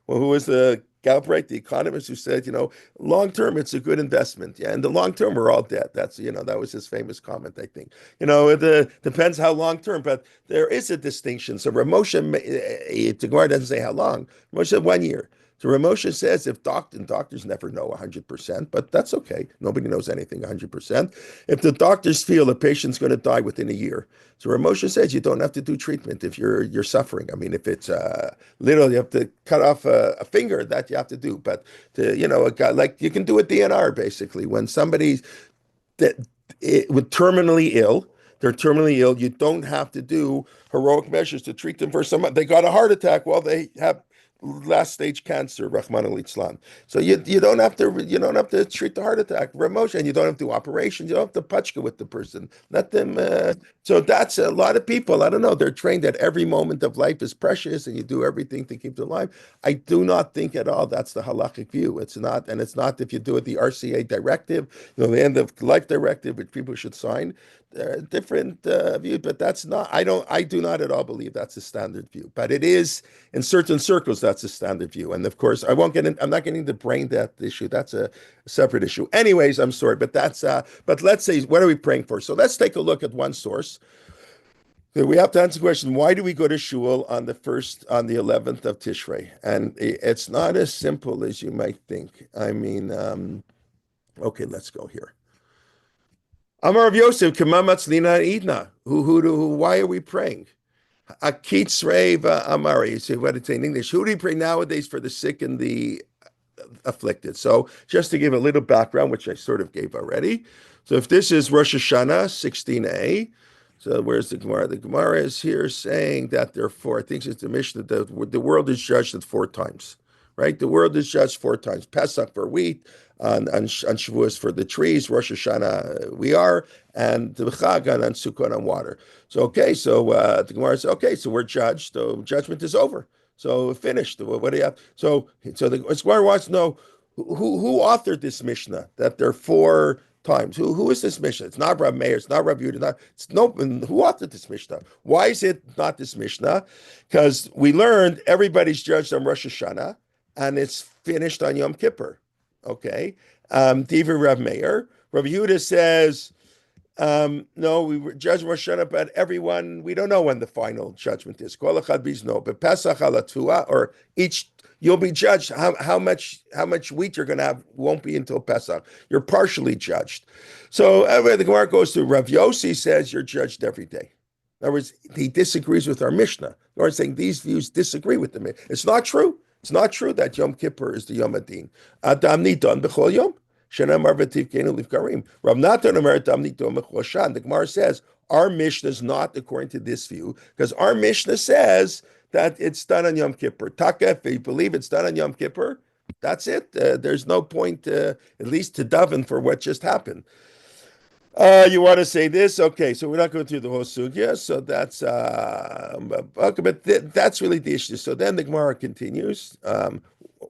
was the Galbraith, the economist, who said, long term it's a good investment. Yeah, and the long term we're all dead. That's that was his famous comment, I think. It depends how long term, but there is a distinction. So Ramosha, the Gemara doesn't say how long. Ramosha said 1 year. So Ramosha says if doctors never know 100%, but that's okay. Nobody knows anything 100%. If the doctors feel a patient's going to die within a year, so Ramosha says you don't have to do treatment if you're suffering. I mean, if it's literally you have to cut off a finger, that you have to do. But a guy like you can do a DNR basically when somebody's with terminally ill. They're terminally ill. You don't have to do heroic measures to treat them for they got a heart attack. Well, they have last stage cancer, Rahman al-Islam. So you don't have to treat the heart attack, Ramosha, and you don't have to do operations. You don't have to pachka with the person. Let them. So that's a lot of people. I don't know. They're trained that every moment of life is precious, and you do everything to keep them alive. I do not think at all that's the halachic view. It's not, and it's not if you do it the RCA directive, the end of life directive, which people should sign. Different view, but that's not. I do not at all believe that's a standard view. But it is in certain circles. That's a standard view. And of course, I'm not getting into brain death issue. That's a separate issue. Anyways, I'm sorry, but that's. But let's say, what are we praying for? So let's take a look at one source. We have to answer the question: why do we go to shul on the 11th of Tishrei? And it's not as simple as you might think. I mean, okay, let's go here. Amar Rav Yosef, Kamamatz Idna. Why are we praying? Akitz Reiv Amari. You say what it's in English. Who do you pray nowadays for the sick and the afflicted? So just to give a little background, which I sort of gave already. So if this is Rosh Hashanah 16a, so where's the Gemara? The Gemara is here saying that therefore, I think it's the Mishnah that the world is judged at 4 times. Right? The world is judged 4 times. Pesach for wheat, on Shavuos for the trees, Rosh Hashanah we are, and the Chag on Sukkot on water. So the Gemara says, okay, so we're judged. So judgment is over. So finished. What do you have? So the Gemara wants to know who authored this Mishnah that there are 4 times. Who is this Mishnah? It's not Rabbi Meir. It's not Rabbi Yehuda. Who authored this Mishnah? Why is it not this Mishnah? Because we learned everybody's judged on Rosh Hashanah, and it's finished on Yom Kippur. Okay. Divrei Rav Meir. Rabbi Yehuda says, no, we were judged Rosh Hashanah, but everyone, we don't know when the final judgment is. Kol echad bizno. But Pesach alatua, or each, you'll be judged. How much wheat you're going to have won't be until Pesach. You're partially judged. So the Gemara goes to Rav Yossi says you're judged every day. In other words, he disagrees with our Mishnah. We're saying these views disagree with the Mishnah. It's not true. It's not true that Yom Kippur is the Yom Adin. Adam nidon b'chol yom. Shenamar v'tivkenu livkarim. Rav Natan omer Adam nidon b'chol shan. The Gemara says our Mishnah is not according to this view because our Mishnah says that it's done on Yom Kippur. Taka, if you believe it's done on Yom Kippur, that's it. There's no point, at least to daven for what just happened. You want to say this? Okay, so we're not going through the whole sugya. So that's okay, but that's really the issue. So then the Gemara continues.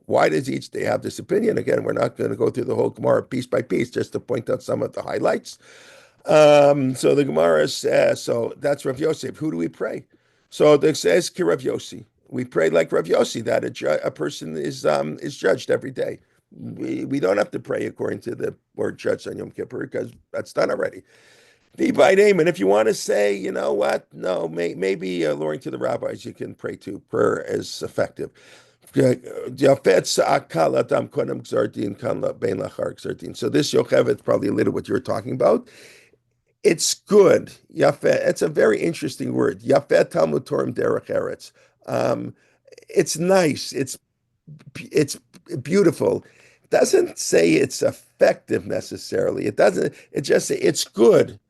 Why does each day have this opinion? Again, we're not going to go through the whole Gemara piece by piece, just to point out some of the highlights. So the Gemara says, so that's Rav Yosef. Who do we pray? So it says Ki Rav Yossi. We pray like Rav Yossi that a person is judged every day. We don't have to pray according to the word judged on Yom Kippur because that's done already. The by name, and if you want to say, you know what, no, maybe alluring to the rabbis, you can pray to. Prayer is effective. So this Yocheved is probably a little what you're talking about. It's good. Yafet. It's a very interesting word. Yafet Talmud Torah Derech Eretz. It's nice. It's it's beautiful. Doesn't say it's effective necessarily. It doesn't. It just say it's good.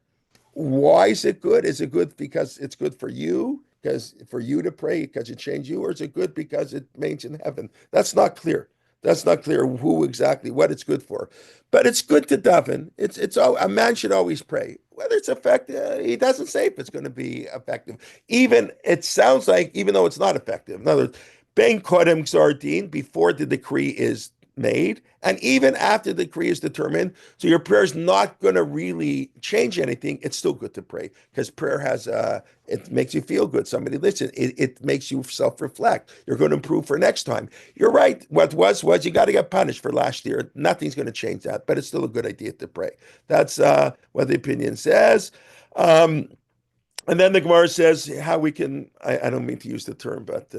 Why is it good? Is it good because it's good for you? Because for you to pray, because it changed you, or is it good because it means in heaven? That's not clear. That's not clear who exactly what it's good for. But it's good to daven. It's a man should always pray. Whether it's effective, he doesn't say if it's going to be effective. Even it sounds like even though it's not effective. In other words, ben kodem gzar before the decree is made, and even after the decree is determined, so your prayer is not going to really change anything. It's still good to pray because prayer has it makes you feel good. Somebody listen. It makes you self-reflect. You're going to improve for next time. You're right. What was you got to get punished for last year. Nothing's going to change that, but it's still a good idea to pray. That's what the opinion says. And then the Gemara says how we can, I don't mean to use the term, but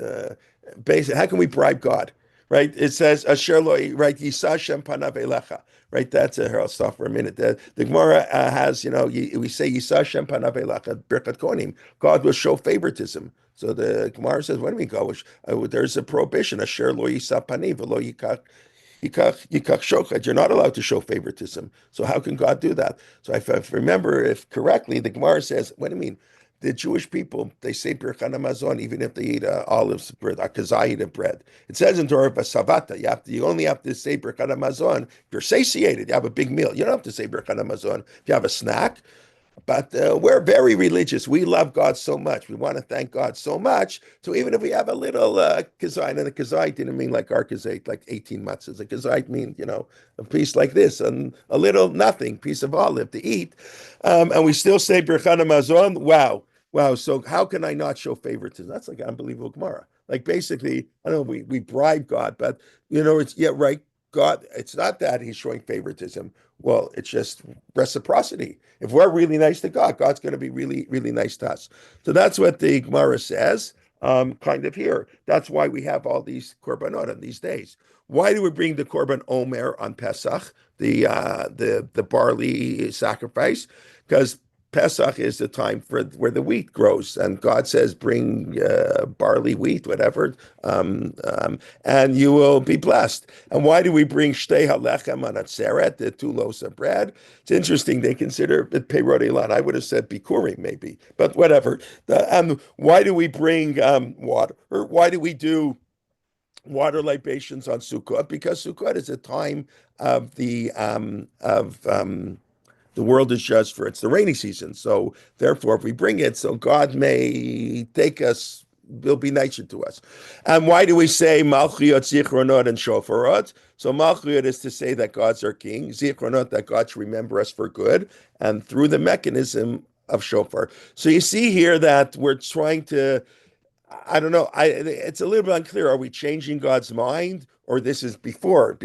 basically, how can we bribe God? Right? It says, Asher lo, right? Yisashem panav elecha. Right? That's I'll stop for a minute. The Gemara has, we say Yisashem panav elecha, birkat konim. God will show favoritism. So the Gemara says, what do we go? There's a prohibition. Asher lo yisa paniv, lo yikach shokad. You're not allowed to show favoritism. So how can God do that? So if I remember correctly, the Gemara says, what do you mean? The Jewish people, they say Birkat Hamazon even if they eat olives bread, akazayit bread. It says in Torah Basavata, you only have to say Birkat Hamazon if you're satiated. You have a big meal. You don't have to say Birkat Hamazon if you have a snack. But we're very religious. We love God so much. We want to thank God so much. So even if we have a little kazayit, and the kazayit didn't mean like our kazayit, like 18 matzahs. A kazayit means, a piece like this, and a little nothing, piece of olive to eat. And we still say Birkat Hamazon. Wow. So how can I not show favoritism? That's like unbelievable Gemara. Like basically, I don't know, we bribe God, but it's right. God, it's not that he's showing favoritism. Well, it's just reciprocity. If we're really nice to God, God's going to be really, really nice to us. So that's what the Gemara says, kind of here. That's why we have all these korbanot on these days. Why do we bring the korban omer on Pesach, the barley sacrifice? Because Pesach is the time where the wheat grows, and God says, "Bring barley, wheat, whatever, and you will be blessed." And why do we bring shtei halechem on atzeret, the 2 loaves of bread? It's interesting. They consider it peirot ilan. I would have said bikurim maybe, but whatever. Why do we bring water? Or why do we do water libations on Sukkot? Because Sukkot is a time of the world is just for it's the rainy season. So therefore, if we bring it, so God may take us, will be nicer to us. And why do we say Malchiyot, Zichronot, and Shofarot? So Malchiyot is to say that God's our king, Zichronot, that God should remember us for good, and through the mechanism of Shofar. So you see here that we're trying to, I don't know, it's a little bit unclear. Are we changing God's mind? Or this is before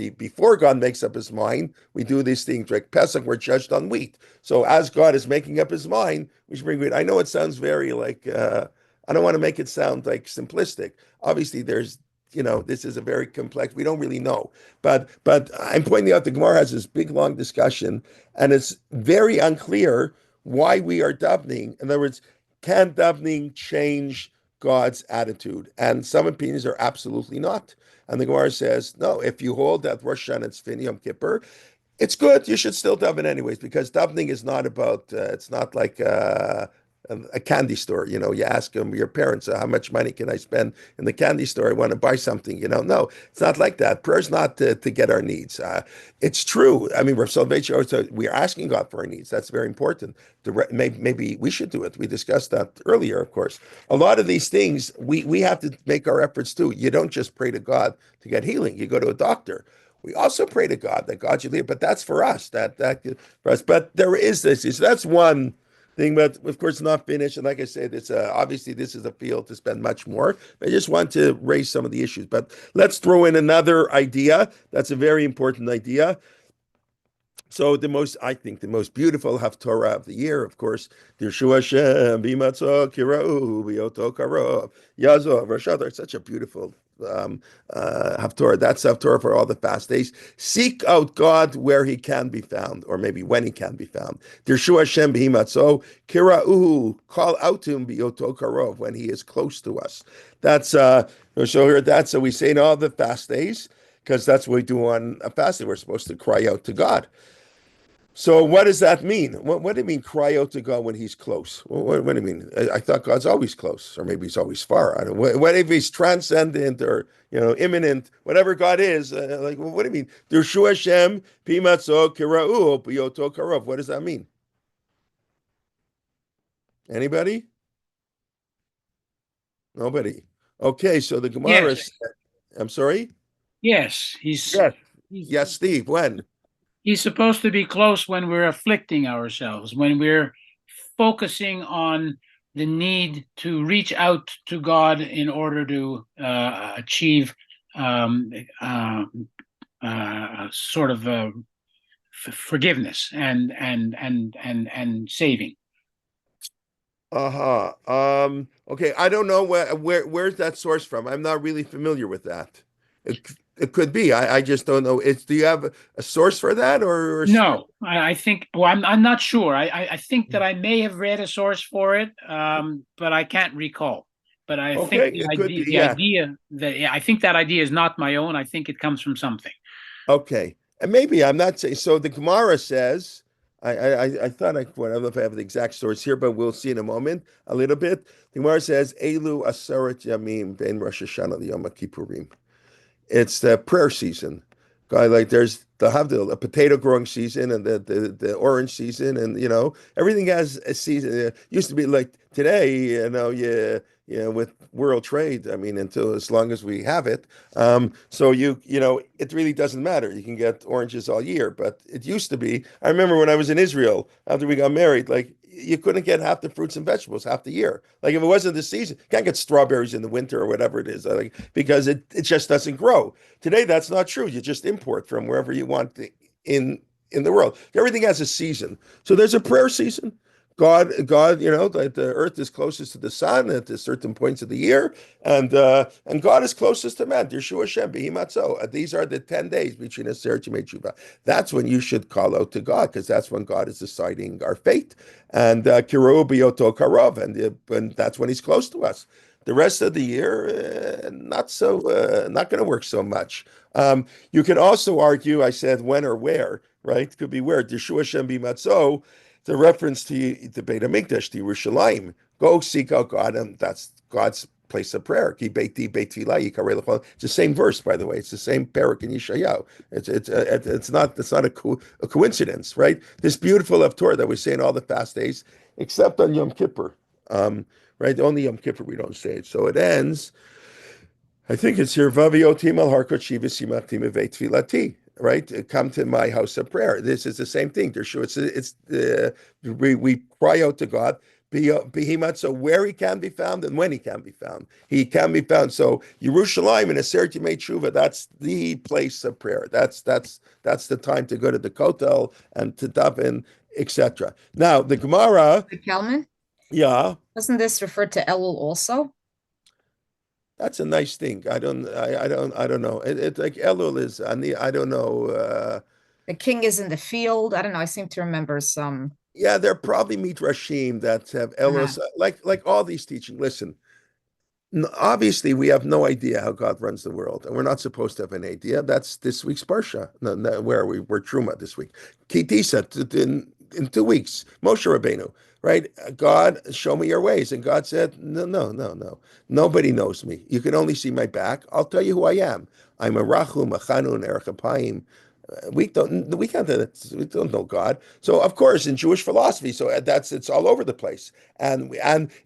God makes up his mind, we do these things. Like Pesach, we're judged on wheat. So as God is making up his mind, we should bring wheat. I know it sounds very like, I don't want to make it sound like simplistic. Obviously, there's, this is a very complex, we don't really know. But I'm pointing out the Gemara has this big, long discussion, and it's very unclear why we are davening. In other words, can davening change God's attitude? And some opinions are absolutely not. And the Gemara says, no, if you hold that Rosh Hashanah and Tzfin Yom Kippur, it's good. You should still daven anyways, because davening is not about, it's not like a candy store. You ask them, your parents, how much money can I spend in the candy store? I want to buy something. No, it's not like that. Prayer's not to get our needs. It's true. I mean, Rav Soloveitchik, we're asking God for our needs. That's very important. Maybe we should do it. We discussed that earlier, of course. A lot of these things, we have to make our efforts too. You don't just pray to God to get healing. You go to a doctor. We also pray to God that God should lead, but that's for us. That for us. But there is this. So that's one thing, but of course not finished. And like I said, it's obviously this is a field to spend much more. I just want to raise some of the issues. But let's throw in another idea. That's a very important idea. So I think the most beautiful Haftorah of the year, of course, Dirshu Hashem, Bimatzah, Kira'u, Bioto Karov, Yazov, Rashadar. It's such a beautiful Haftorah. That's Haftorah for all the fast days. Seek out God where he can be found, or maybe when he can be found. Dirshu Hashem, Bimatzah, Kira'u, call out to him, Bioto Karov, when he is close to us. That's, so here, that's, so we say in all the fast days, because that's what we do on a fast day. We're supposed to cry out to God. So what does that mean? What do you mean cry out to God when he's close? What do you mean? I thought God's always close, or maybe he's always far. I don't know. What if he's transcendent or imminent? Whatever God is, what do you mean? Dirshu Hashem pimatzo kira'u biyoto karov. What does that mean? Anybody? Nobody. Okay, so the Gemara. Yes. I'm sorry. Yes, Yes, Steve. When? he's supposed to be close when we're afflicting ourselves, when we're focusing on the need to reach out to God in order to achieve sort of forgiveness and saving. Okay, I don't know where's that source from. I'm not really familiar with that. It could be. I just don't know. Do you have a source for that or No, I think. Well, I'm not sure. I think that I may have read a source for it, but I can't recall. But I think the idea that I think that idea is not my own. I think it comes from something. Okay, and maybe I'm not saying. So the Gemara says. I thought I don't know if I have the exact source here, but we'll see in a moment a little bit. The Gemara says Elu Aseret Yamim Ben Rosh Hashanah Yom Kippurim. It's the prayer season. There's a potato growing season and the orange season, and everything has a season. It used to be like today, with world trade. I mean, until as long as we have it. So it really doesn't matter. You can get oranges all year, but it used to be. I remember when I was in Israel after we got married, you couldn't get half the fruits and vegetables half the year. If it wasn't the season, you can't get strawberries in the winter or whatever it is, because it just doesn't grow. Today, that's not true. You just import from wherever you want in the world. Everything has a season. So there's a prayer season. God, like the earth is closest to the sun at certain points of the year, and God is closest to man. Dirshu Hashem b'himatzo. These are the 10 days between Aser Yemei Tshuva. That's when you should call out to God, because that's when God is deciding our fate. And Kirou b'yoto karov, and that's when He's close to us. The rest of the year, not going to work so much. You can also argue. I said when or where, right? Could be where. Dirshu Hashem b'himatzo. The reference to the Beit HaMikdash, to Yerushalayim. Go seek out God, and that's God's place of prayer. Ki beiti beit tefillah yikarei l'chol. It's the same verse, by the way. It's the same parak in Yeshayahu. It's not a coincidence, right? This beautiful Haftorah that we say in all the fast days, except on Yom Kippur, right? Only Yom Kippur we don't say it. So it ends. I think it's here. Vaviotim al harkot shivas yimachtim evei tefilati. Right, come to my house of prayer. This is the same thing. We cry out to God. So where He can be found and when He can be found, He can be found. So Yerushalayim and Aser Yemei Tshuva, that's the place of prayer. That's the time to go to the Kotel and to daven, etc. Now the Gemara, Kelman, yeah, doesn't this refer to Elul also? that's a nice thing. I don't know. It's like Elul is. I don't know. The king is in the field. I don't know. I seem to remember some. Yeah, there are probably midrashim that have Elul, like all these teaching. Listen, obviously we have no idea how God runs the world, and we're not supposed to have an idea. That's this week's parsha. Where we're Truma this week. Kitisa in 2 weeks. Moshe Rabbeinu. Right? God, show me your ways. And God said, no. Nobody knows me. You can only see my back. I'll tell you who I am. I'm a Rachum, a Chanun, Erech Apayim. We don't know God. So of course, in Jewish philosophy, it's all over the place. And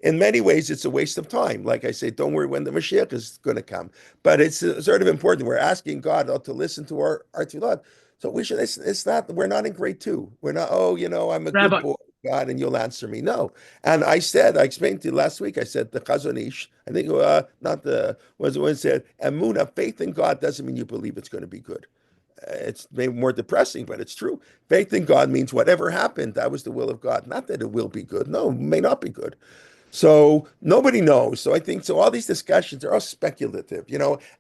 in many ways, it's a waste of time. Like I say, don't worry when the Mashiach is going to come. But it's sort of important. We're asking God to listen to our tefillah. So we should. It's not. We're not in grade 2. We're not. I'm a Rabbi, good boy, God, and you'll answer me. No. And I explained to you last week. I said the Chazon Ish. I think was the one said, Emunah, faith in God doesn't mean you believe it's going to be good. it's maybe more depressing, but it's true. Faith in God means whatever happened, that was the will of God. Not that it will be good. No, it may not be good. So nobody knows. So I think so. All these discussions are all speculative,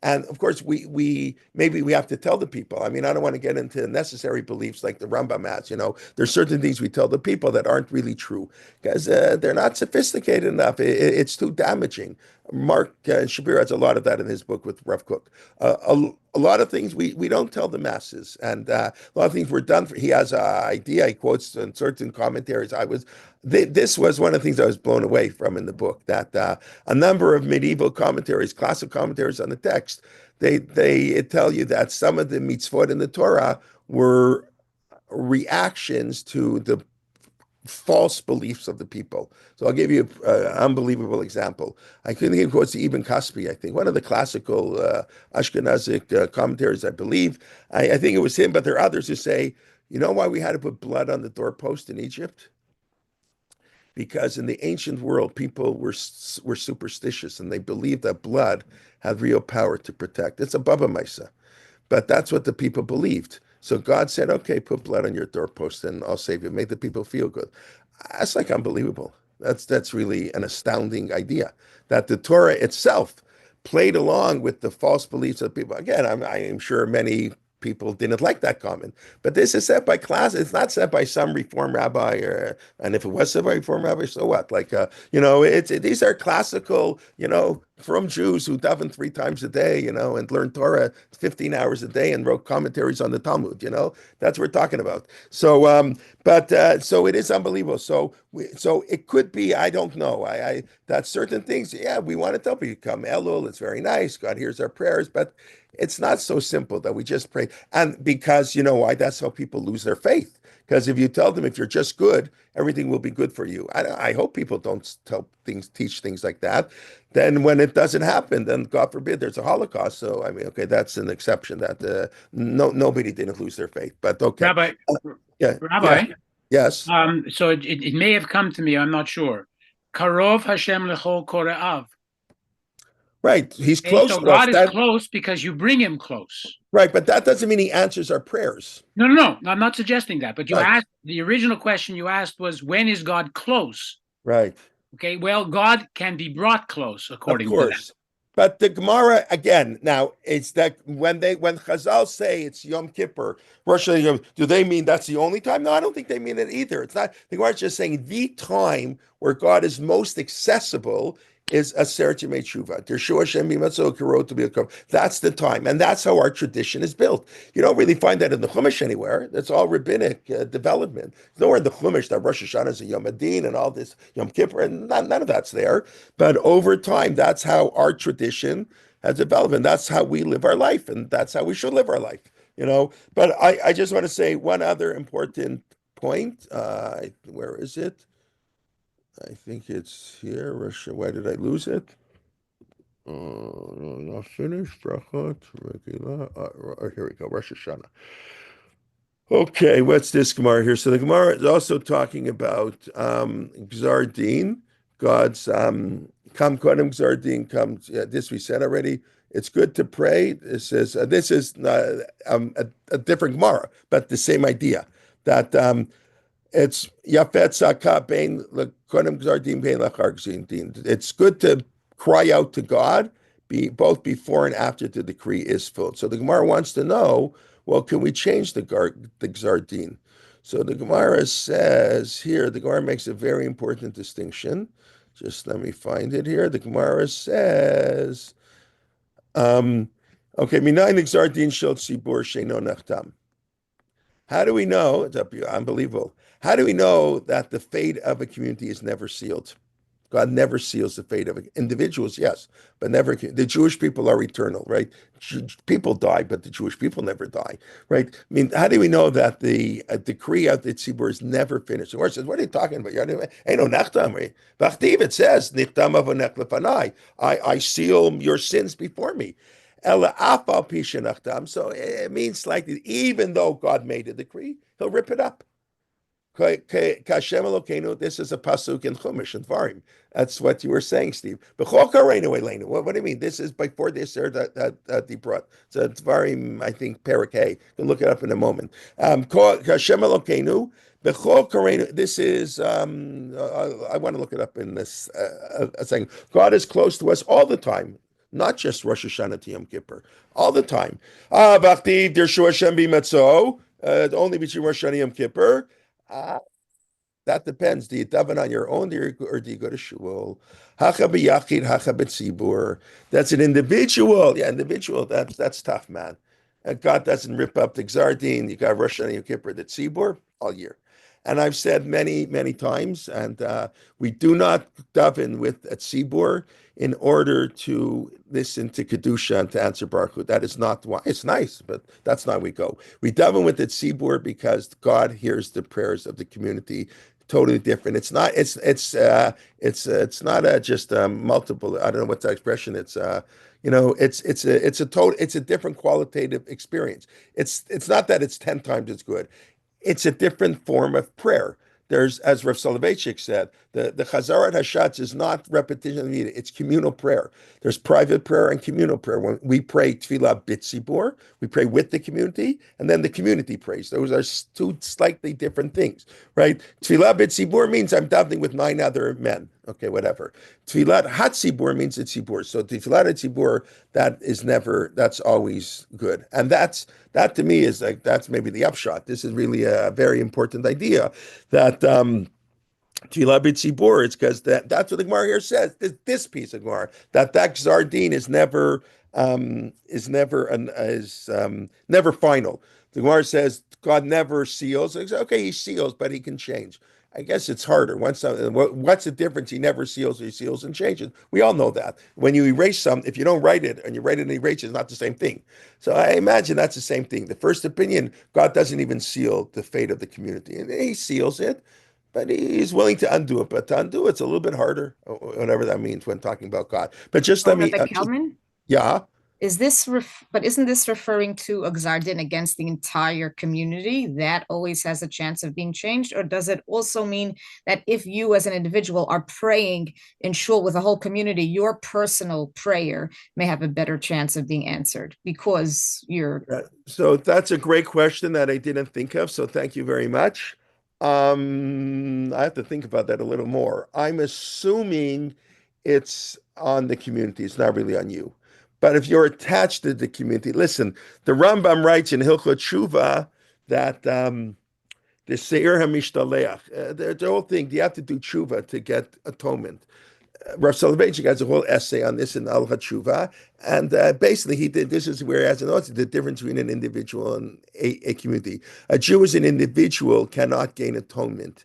And of course, we maybe we have to tell the people. I mean, I don't want to get into necessary beliefs like the Rambam has. There's certain things we tell the people that aren't really true because they're not sophisticated enough. It's too damaging. Mark Shapiro has a lot of that in his book with Rav Kook. A lot of things we don't tell the masses, and a lot of things were done. He has an idea. He quotes in certain commentaries. This was one of the things I was blown away from in the book, that a number of medieval commentaries, classic commentaries on the text, they tell you that some of the mitzvot in the Torah were reactions to the false beliefs of the people. So I'll give you an unbelievable example. I couldn't give quotes to Ibn Kaspi, I think, one of the classical Ashkenazic commentaries, I believe. I think it was him, but there are others who say, you know why we had to put blood on the doorpost in Egypt? Because in the ancient world, people were superstitious and they believed that blood had real power to protect. It's a Baba Maisa, but that's what the people believed. So God said, okay, put blood on your doorpost and I'll save you. Make the people feel good. That's like unbelievable. That's really an astounding idea that the Torah itself played along with the false beliefs of people. Again, I'm sure many people didn't like that comment, but this is said by class. It's not said by some Reform rabbi, and if it was said by Reform rabbi, so what? These are classical, from Jews who daven 3 times a day, and learn Torah 15 hours a day and wrote commentaries on the Talmud. That's what we're talking about. So, so it is unbelievable. So it could be. I don't know. That certain things. Yeah, we want to tell people, come Elul. It's very nice. God hears our prayers, but it's not so simple that we just pray. And because you know why? That's how people lose their faith. Because if you tell them, if you're just good, everything will be good for you. I hope people don't teach things like that. Then when it doesn't happen, then God forbid there's a Holocaust. So, I mean, okay, that's an exception that nobody didn't lose their faith. But okay. Rabbi, Rabbi? Yes. So it may have come to me, I'm not sure. Karov Hashem lechol kore'av. Right. He's close. So God is close because you bring him close. Right. But that doesn't mean he answers our prayers. No. I'm not suggesting that. But you asked, the original question you asked was, when is God close? Right. Okay. Well, God can be brought close, according to that. But the Gemara, again, now, it's that when Chazal say it's Yom Kippur, Rosh Hashanah, do they mean that's the only time? No, I don't think they mean it either. It's not. The Gemara is just saying the time where God is most accessible is Aser Yemei Tshuva. Tershu Hashem Mimatzah Karot to be a Kov. That's the time, and that's how our tradition is built. You don't really find that in the Chumash anywhere. That's all rabbinic development. There's nowhere in the Chumash that Rosh Hashanah is a Yom Adin and all this Yom Kippur, and none of that's there. But over time, that's how our tradition has developed, and that's how we live our life, and that's how we should live our life. But I just want to say one other important point. Where is it? I think it's here. Why did I lose it? Not finished. Brachot. Here we go. Rosh Hashanah. Okay, what's this Gemara here? So the Gemara is also talking about Gzar Din, God's Kam Kodem Gzar Din comes. Yeah, this we said already. It's good to pray. This is a different Gemara, but the same idea that it's Yafet Saka Bein Kodem Gzar Din Bein Lachar Gzar Din. It's good to cry out to God, both before and after the decree is filled. So the Gemara wants to know, well, can we change the Gzar Din? So the Gemara says here, the Gemara makes a very important distinction. Just let me find it here. The Gemara says, okay, Minayin Gzar Din Shel Tzibur Sheino Nachtam. How do we know? It's unbelievable. How do we know that the fate of a community is never sealed? God never seals the fate of individuals, yes, but never. The Jewish people are eternal, right? People die, but the Jewish people never die, right? I mean, how do we know that the decree of the Tzibur is never finished? The word says, what are you talking about? It says, I seal your sins before me. So it means like even though God made a decree, he'll rip it up. Kashem Elokeinu, this is a pasuk in Chumash and Dvarim. That's what you were saying, Steve. What do you mean? This is before this there that he brought. So Dvarim, I think, Perak Hay. You can look it up in a moment. Kashem Elokeinu, this is, I want to look it up in this a second. God is close to us all the time, not just Rosh Hashanah to Yom Kippur, all the time. B'achtiv dirshu Hashem b'matzo, only between Rosh Hashanah and Yom Kippur. That depends. Do you daven on your own or do you go to shul? Hacha b'yachid, hacha b'tzibur. That's an individual. Yeah, individual. That's tough, man. And God doesn't rip up the Gzardin. You got Rosh Hashanah Yom Kippur, the tzibur all year. And I've said many, many times, and we do not daven with a tzibur in order to listen to Kedusha and to answer Baruch Hu. That is not why. It's nice, but that's not where we go. We daven with the tzibur because God hears the prayers of the community. Totally different. It's not. It's not just multiple. I don't know what's that expression. It's it's a different qualitative experience. It's not that it's 10 times as good. It's a different form of prayer. There's, as Rav Soloveitchik said, the Chazarat Hashatz is not repetition of the meeting, it's communal prayer. There's private prayer and communal prayer. When we pray Tfilah B'tzibur, we pray with the community, and then the community prays. Those are two slightly different things, right? Tfilah B'tzibur means I'm davening with 9 other men. Okay, whatever. Tfilat Hatzibur means it's Tzibur. So Tfilat Hatzibur, that's always good. And that to me is like, that's maybe the upshot. This is really a very important idea that Tfilah B'tzibur, it's because that's what the Gemara here says. This piece of Gemara, that Gzardin is never never final. The Gemara says God never seals. Okay, he seals, but he can change. I guess it's harder. What's the difference? He never seals, he seals and changes. We all know that. When you erase something, if you don't write it and you write it and erase it, it's not the same thing. So I imagine that's the same thing. The first opinion, God doesn't even seal the fate of the community. And he seals it, but he's willing to undo it. But to undo it's a little bit harder, whatever that means when talking about God. But just let me... Kelman? Yeah? But isn't this referring to a Gzardin against the entire community that always has a chance of being changed? Or does it also mean that if you as an individual are praying in shul with a whole community, your personal prayer may have a better chance of being answered because you're... So that's a great question that I didn't think of. So thank you very much. I have to think about that a little more. I'm assuming it's on the community. It's not really on you. But if you're attached to the community, listen, the Rambam writes in Hilchot Tshuva that the Seir HaMishtaleach, the whole thing, you have to do tshuva to get atonement. Rav Soloveitchik has a whole essay on this in Al HaTshuva, and basically this is where he has noticed the difference between an individual and a community. A Jew as an individual cannot gain atonement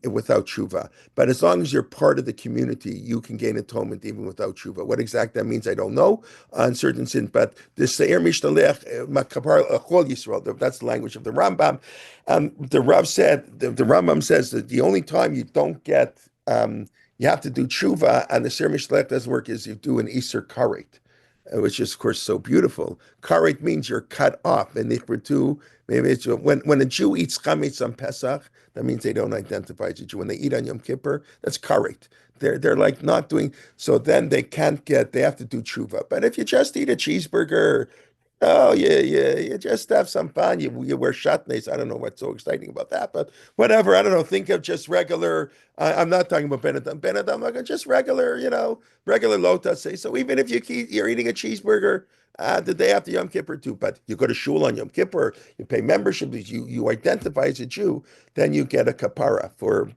without tshuva. But as long as you're part of the community, you can gain atonement even without tshuva. What exactly that means, I don't know on certain sins, but the Seir Mishdalech, Makapar Chol Yisrael, that's the language of the Rambam. The Rambam says that the only time you don't get, you have to do tshuva, and the Seir Mishdalech doesn't work, is you do an Iser Karet, which is, of course, so beautiful. Karet means you're cut off, and maybe it's when a Jew eats chametz on Pesach, that means they don't identify as a Jew. When they eat on Yom Kippur, that's karet. They're like not doing, so then they have to do tshuva. But if you just eat a cheeseburger, you just have some fun. You wear shatnez. I don't know what's so exciting about that, but whatever. I don't know. Think of just regular. I'm not talking about Benedum. Benedum, like just regular, regular lotus. So even if you're eating a cheeseburger the day after Yom Kippur too, but you go to shul on Yom Kippur, you pay membership, you identify as a Jew, then you get a kapara for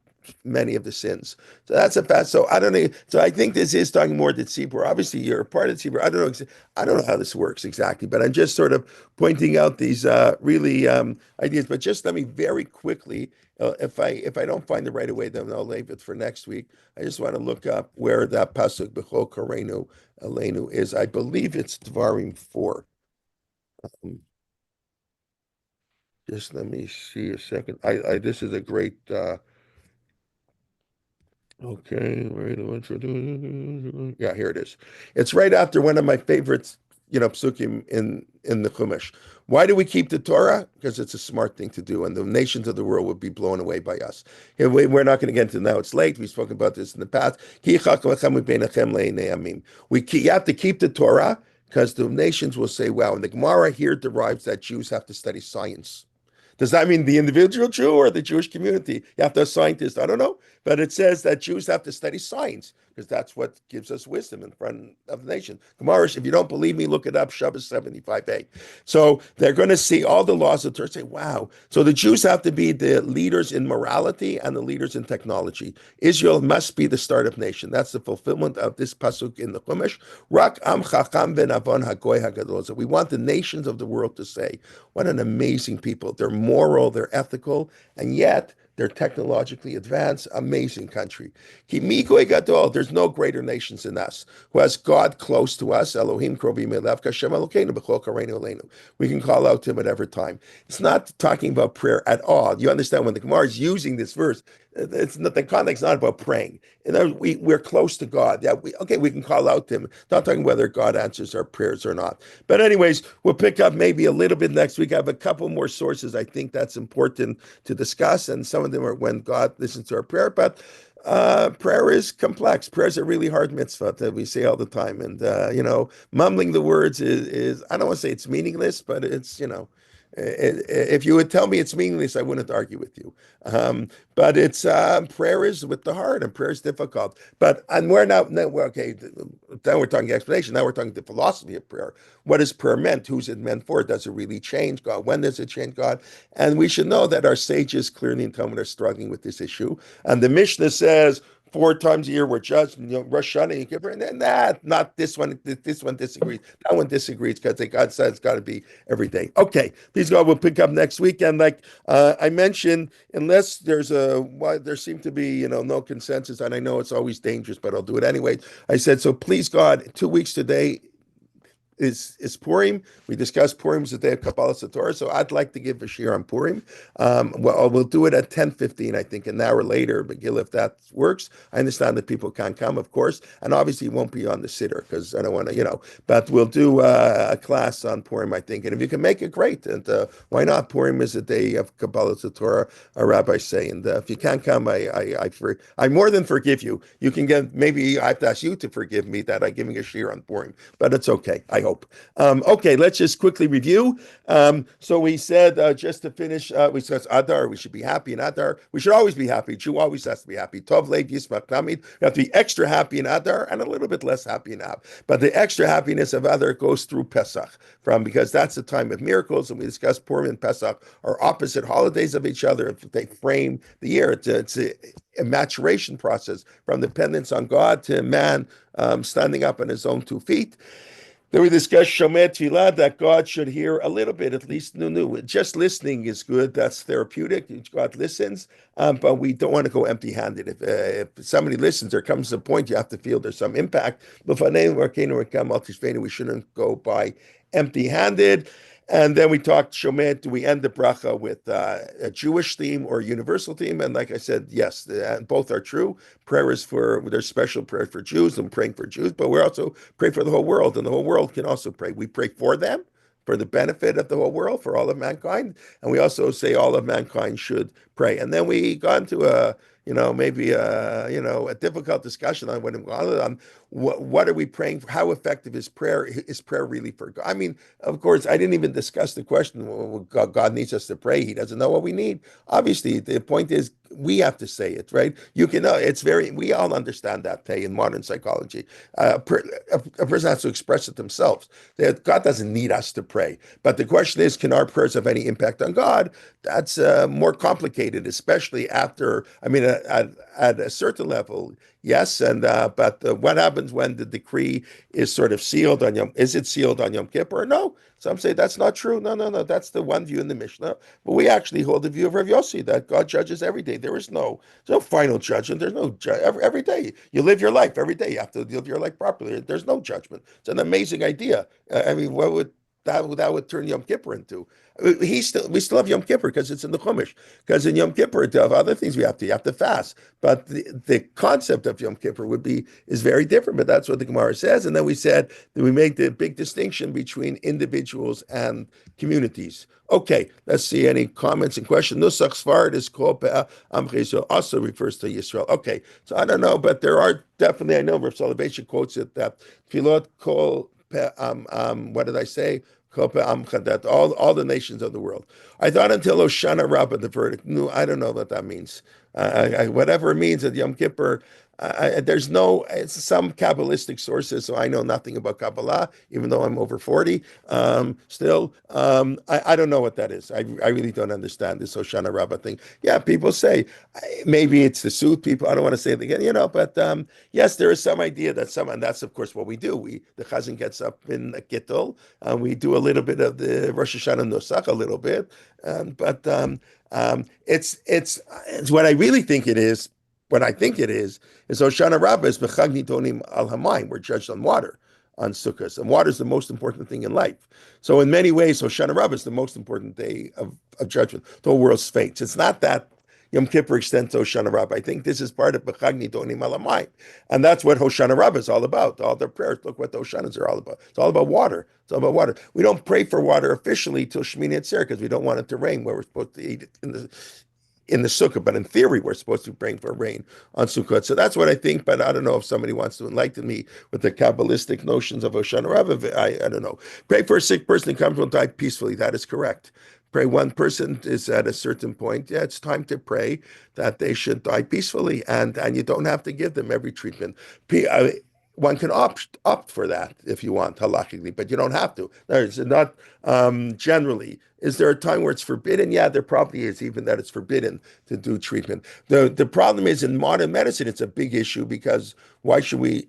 many of the sins. So that's a fact. So I don't know. So I think this is talking more to Tzibur. Obviously, you're a part of Tzibur. I don't know how this works exactly, but I'm just sort of pointing out these really ideas. But just let me very quickly, if I don't find it right away, then I'll leave it for next week. I just want to look up where that pasuk B'chol Koreinu Aleinu is. I believe it's Dvarim 4. Just let me see a second. This is a great. Okay, yeah, here it is. It's right after one of my favorite psukim in the Chumash. Why do we keep the Torah? Because it's a smart thing to do, and the nations of the world would be blown away by us. We're not going to get into now. It's late. We've spoken about this in the past. You have to keep the Torah because the nations will say, wow, and the Gemara here derives that Jews have to study science. Does that mean the individual Jew or the Jewish community? You have to have scientists. I don't know. But it says that Jews have to study science because that's what gives us wisdom in front of the nation. Gemara, if you don't believe me, look it up, Shabbos 75a. So they're going to see all the laws of the Torah, say, wow. So the Jews have to be the leaders in morality and the leaders in technology. Israel must be the startup nation. That's the fulfillment of this pasuk in the Chumash. Rak am chacham ben avon hagoy hagadol. So we want the nations of the world to say, what an amazing people. They're moral, they're ethical, and yet they're technologically advanced, amazing country. There's no greater nations than us, who has God close to us. Elohim krovim elev kashem Elokeinu b'chol kareinu aleinu. We can call out to him at every time. It's not talking about prayer at all. You understand when the Gemara is using this verse, it's not, the context is not about praying. We're close to God. Yeah, we can call out to him. Not talking whether God answers our prayers or not. But anyways, we'll pick up maybe a little bit next week. I have a couple more sources I think that's important to discuss, and some of them are when God listens to our prayer. But prayer is complex. Prayer is a really hard mitzvah that we say all the time. And, mumbling the words is, I don't want to say it's meaningless, but it's, if you would tell me it's meaningless, I wouldn't argue with you. But it's prayer is with the heart, and prayer is difficult. And we're now okay. Then we're talking explanation. Now we're talking the philosophy of prayer. What is prayer meant? Who's it meant for? Does it really change God? When does it change God? And we should know that our sages clearly in Talmud are struggling with this issue. And the Mishnah says 4 times a year we're judged, Rosh Hashanah, Yom Kippur, and then not this one. This one disagrees. That one disagrees because God said it's got to be every day. Okay, please God, we'll pick up next week. And like I mentioned, unless there seemed to be no consensus, and I know it's always dangerous, but I'll do it anyway. I said so. Please God, 2 weeks today is Purim. We discussed Purim is the day of Kabbalah Satorah, so I'd like to give a shir on Purim. We'll do it at 10:15, I think, an hour later, but Gil, if that works. I understand that people can't come, of course, and obviously it won't be on the Siddur, because I don't want to, but we'll do a class on Purim, I think, and if you can make it, great, and why not? Purim is a day of Kabbalah Satorah, our rabbis say, and if you can't come, I more than forgive you. You can maybe I have to ask you to forgive me that I'm giving a shir on Purim, but it's okay, I hope. Okay, let's just quickly review. So we said, just to finish, we said Adar, we should be happy in Adar. We should always be happy. Jew always has to be happy. Tov Lev Yismach Tamid. You have to be extra happy in Adar and a little bit less happy in Av. But the extra happiness of Adar goes through Pesach, because that's the time of miracles. And we discussed Purim and Pesach are opposite holidays of each other. They frame the year. It's a maturation process from dependence on God to man standing up on his own 2 feet. Then we discussed Shomer Tefillah, that God should hear a little bit, at least new. Just listening is good. That's therapeutic. God listens, but we don't want to go empty-handed. If somebody listens, there comes a point you have to feel there's some impact. But we shouldn't go by empty-handed. And then we talked Shomer. Do we end the bracha with a Jewish theme or a universal theme? And like I said, yes, both are true. Prayer is there's special prayer for Jews, and praying for Jews, but we also pray for the whole world, and the whole world can also pray. We pray for them, for the benefit of the whole world, for all of mankind, and we also say all of mankind should pray. And then we got into a difficult discussion on what are we praying for? How effective is prayer? Is prayer really for God? I mean, of course, I didn't even discuss the question. Well, God needs us to pray. He doesn't know what we need. Obviously, the point is we have to say it, right? You can know we all understand that in modern psychology. A person has to express it themselves. God doesn't need us to pray. But the question is, can our prayers have any impact on God? That's more complicated, especially after, at a certain level, yes. And but what happens when the decree is sort of sealed on is it sealed on Yom Kippur? No. Some say that's not true. No. That's the one view in the Mishnah. But we actually hold the view of Rav Yossi that God judges every day. There's no final judgment. There's no every day. You live your life every day. You have to live your life properly. There's no judgment. It's an amazing idea. that would turn Yom Kippur into. We still have Yom Kippur because it's in the Chumash. Because in Yom Kippur, you have other things you have to fast. But the concept of Yom Kippur is very different. But that's what the Gemara says. And then we said that we make the big distinction between individuals and communities. Okay, let's see any comments and questions. Nusach Sfarad is called Amchezo, also refers to Yisrael. Okay, so I don't know, but there are definitely, I know Rav Soloveitchik quotes it that Tfilot call what did I say? That all the nations of the world. I thought until Hoshana Rabbah, the verdict. No, I don't know what that means. Whatever it means at Yom Kippur, there's it's some Kabbalistic sources, so I know nothing about Kabbalah, even though I'm over 40. Still, I don't know what that is. I really don't understand this Hoshana Rabbah thing. Yeah, people say maybe it's the suit people. I don't want to say it again, but yes, there is some idea that and that's of course what we do. The Chazan gets up in a Gittel, we do a little bit of the Rosh Hashanah Nusach, a little bit, but it's what I really think it is. What I think it is Hoshana Rabbah is B'chag Nitonim al Hamayim. We're judged on water, on Sukkot, and water is the most important thing in life. So in many ways, Hoshana Rabbah is the most important day of judgment. The whole world's fates. It's not that Yom Kippur extends to Hoshana Rabbah. I think this is part of B'chag Nitonim al Hamayim, and that's what Hoshana Rabbah is all about. All their prayers. Look what the Hoshanas are all about. It's all about water. It's all about water. We don't pray for water officially till Shmini Atzeret because we don't want it to rain where we're supposed to eat it in the sukkah, but in theory, we're supposed to be praying for rain on Sukkot. So that's what I think, but I don't know if somebody wants to enlighten me with the Kabbalistic notions of Hoshana Rabbah. I don't know. Pray for a sick person who comes will die peacefully. That is correct. Pray one person is at a certain point. Yeah, it's time to pray that they should die peacefully, and you don't have to give them every treatment. One can opt for that if you want halachically, but you don't have to. There's not generally. Is there a time where it's forbidden? Yeah, there probably is, even that it's forbidden to do treatment. The problem is in modern medicine, it's a big issue because why should we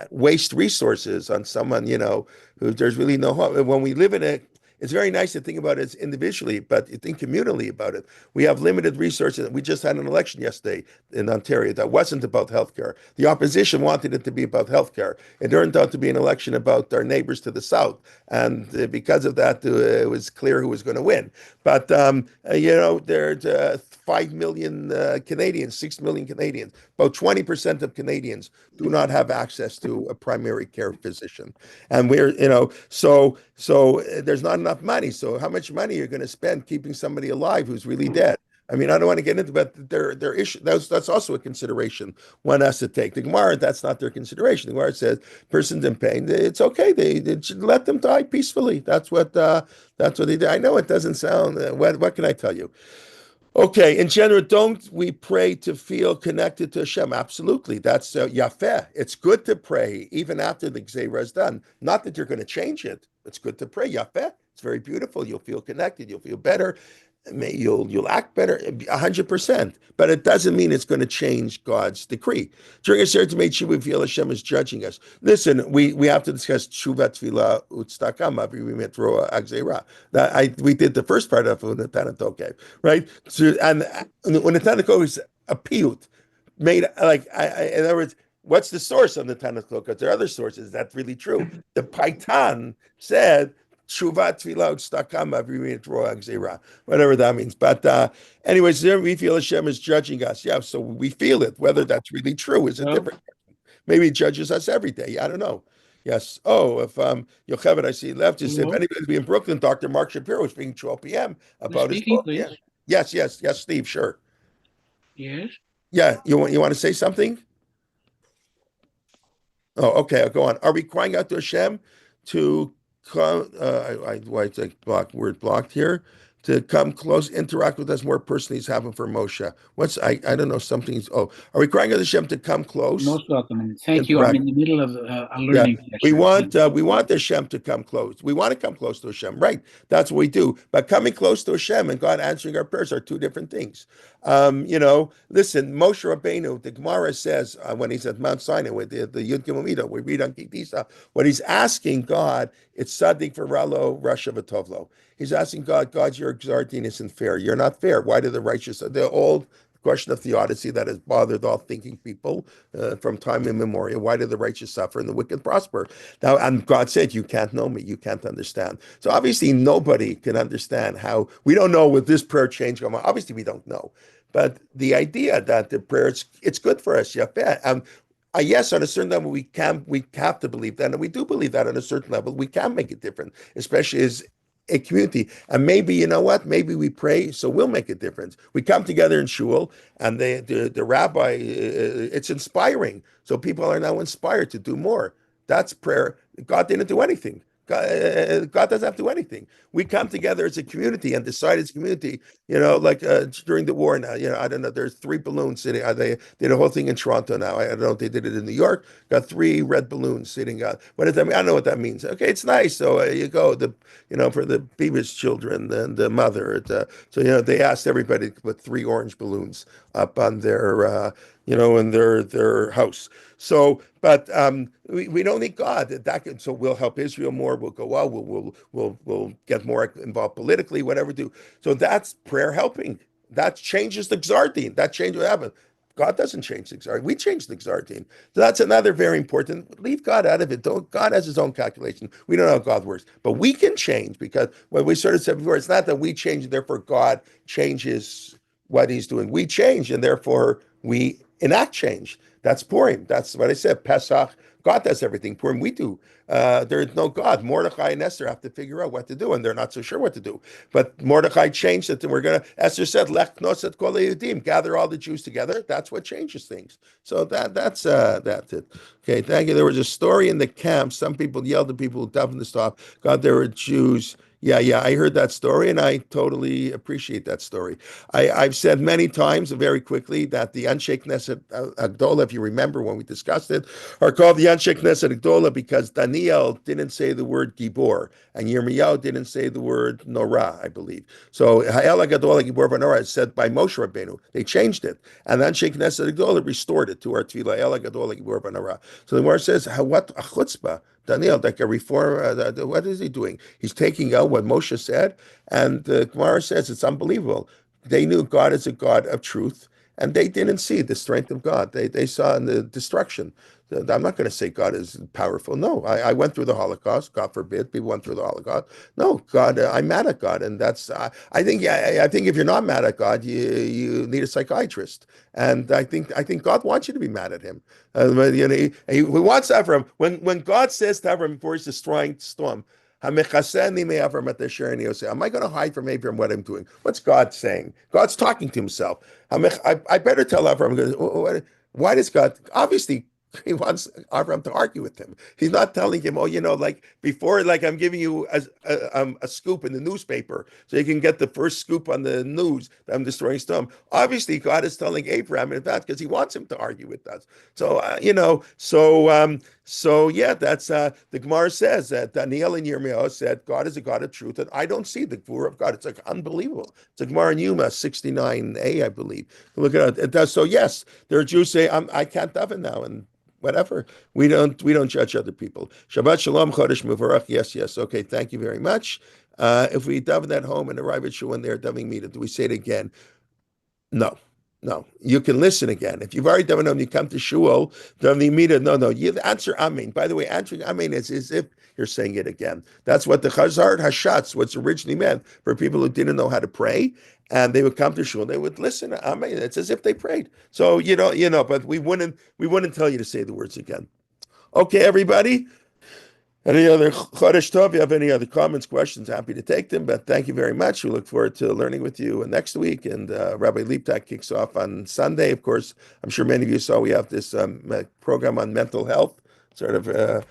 waste resources on someone, who there's really no hope? When we live in it's very nice to think about it individually, but you think communally about it. We have limited resources. We just had an election yesterday in Ontario that wasn't about healthcare. The opposition wanted it to be about healthcare. It turned out to be an election about our neighbors to the south. And because of that, it was clear who was going to win. But, there's 5 million Canadians, 6 million Canadians. About 20% of Canadians do not have access to a primary care physician. And so there's not enough money. So how much money you're going to spend keeping somebody alive who's really dead? I mean, I don't want to get into, but their issue. That's also a consideration one has to take. The Gemara, that's not their consideration. The Gemara says, person's in pain. It's okay. They should let them die peacefully. That's what they do. I know it doesn't sound. What can I tell you? Okay, in general, don't we pray to feel connected to Hashem? Absolutely. That's yafeh. It's good to pray even after the Gzeira is done. Not that you're going to change it. It's good to pray. Yafeh. It's very beautiful. You'll feel connected. You'll feel better. You'll act better, 100%. But it doesn't mean it's going to change God's decree. During a certain tshuva, we feel Hashem is judging us. Listen, we have to discuss tshuva tefillah utstakama v'mitroa agzeira. We did the first part of Unetana Tokev, right? So, and Unetana Tokev is a piyut made in other words. What's the source of the Tanakh Because there are other sources. That's really true. The Paitan said, Tshuva tefillah utstakama v'mitroa agzeira, whatever that means. But anyways, there we feel Hashem is judging us. Yeah, so we feel it. Whether that's really true is a different. Maybe he judges us every day. I don't know. Yes. Oh, if Yocheved, I see left. If anybody's be in Brooklyn, Dr. Mark Shapiro is speaking 12 p.m. about his book. Please. Yeah. Yes, Steve. Sure. Yes. Yeah. You want to say something? Oh, okay. I'll go on. Are we crying out to Hashem to come? Why is that word blocked here? To come close, interact with us more personally as happened for Moshe. I don't know, something's, are we crying out to Hashem to come close? Most welcome. Thank you. I'm in the middle of a learning session. We want Hashem to come close. We want to come close to Hashem, right? That's what we do. But coming close to Hashem and God answering our prayers are two different things. Listen, Moshe Rabbeinu, the Gemara says, when he's at Mount Sinai with the Yud Gimel Midah, we read on Kitisa, when he's asking God, it's Sadik for Ralo, Rasha V'Tovlo. He's asking God, your Xardin isn't fair. You're not fair. Why do the righteous, the old question of theodicy that has bothered all thinking people from time immemorial. Why do the righteous suffer and the wicked prosper? Now, and God said, you can't know me, you can't understand. So obviously nobody can understand how, we don't know with this prayer change going on. Obviously we don't know. But the idea that the prayer, it's good for us, yes, on a certain level, we have to believe that, and we do believe that on a certain level, we can make it different, especially as a community. And maybe, you know what, maybe we pray, so we'll make a difference. We come together in shul, and the rabbi, it's inspiring. So people are now inspired to do more. That's prayer. God didn't do anything. God doesn't have to do anything. We come together as a community and decide as a community, like during the war now, I don't know, there's 3 balloons sitting. They did a whole thing in Toronto now. I don't know if they did it in New York, got 3 red balloons sitting out. What does that mean? I don't know what that means. Okay, it's nice. So you go, for the Beavis children and the mother. So, they asked everybody to put 3 orange balloons up on their, in their house. So, but we don't need God. So we'll help Israel more. We'll go out. We'll get more involved politically. Whatever do. So that's prayer helping. That changes the Gzardin. That changes what happened. God doesn't change the Gzardin. We change the Gzardin. So that's another very important. Leave God out of it. God has his own calculation. We don't know how God works, but we can change, because what we sort of said before, it's not that we change, therefore God changes what he's doing. We change, and therefore we enact change. That's Purim. That's what I said. Pesach, God does everything. Purim, we do. There is no God. Mordechai and Esther have to figure out what to do, and they're not so sure what to do. But Mordechai changed it, and Esther said, Lech Knosset Kol Yehudim, gather all the Jews together. That's what changes things. So that's it. Okay, thank you. There was a story in the camp. Some people yelled at people who davened to stop. God, there were Jews. Yeah, I heard that story, and I totally appreciate that story. I've said many times, very quickly, that the Anshe Knesset Agdola, if you remember when we discussed it, are called the Anshe Knesset Agdola because Daniel didn't say the word Gibor, and Yirmiyahu didn't say the word Norah, I believe. So Ha'el Agadola Gibor V'Norah is said by Moshe Rabbeinu. They changed it, and the Anshe Knesset Agdola restored it to our Tefillah, Ha'el Agadola Gibor V'Norah. So the Gemara says, what a chutzpah. Daniel, like a reform, what is he doing? He's taking out what Moshe said, and the Gemara says it's unbelievable. They knew God is a God of truth, and they didn't see the strength of God. They saw in the destruction. I'm not going to say God is powerful. No, I went through the Holocaust. God forbid people went through the Holocaust. No, God, I'm mad at God, and that's. I think if you're not mad at God, you need a psychiatrist. And I think God wants you to be mad at him. He wants Avram. When God says to Avram before he's destroying storm, am I going to hide from Abraham what I'm doing? What's God saying? God's talking to himself. I better tell Avram. Why does God? Obviously, he wants Avram to argue with him. He's not telling him, like before, like I'm giving you a scoop in the newspaper so you can get the first scoop on the news that I'm destroying Sodom. Obviously, God is telling Abraham in that because he wants him to argue with us. So, that's the Gemara says that Daniel and Yirmiyahu said God is a God of truth, and I don't see the Gvura of God. It's like unbelievable. It's a Gemara in Yuma 69a, I believe. Look at it. It does. So yes, there are Jews say I can't daven now, and whatever. We don't judge other people. Shabbat Shalom, Chodesh Muvarach. Yes. Okay, thank you very much. If we daven at home and arrive at shul and they're davening Mida, do we say it again? No. You can listen again. If you've already davened home, you come to shul, davening Mida. No. You answer Amen. By the way, answering Amen is as if you're saying it again. That's what the Chazar Hashatz, what's originally meant for people who didn't know how to pray. And they would come to shul and they would listen. Amen. It's as if they prayed. So, but we wouldn't tell you to say the words again. Okay, everybody. Any other Chodesh Tov? If you have any other comments, questions, happy to take them. But thank you very much. We look forward to learning with you next week. And Rabbi Leiptak kicks off on Sunday. Of course, I'm sure many of you saw we have this program on mental health, sort of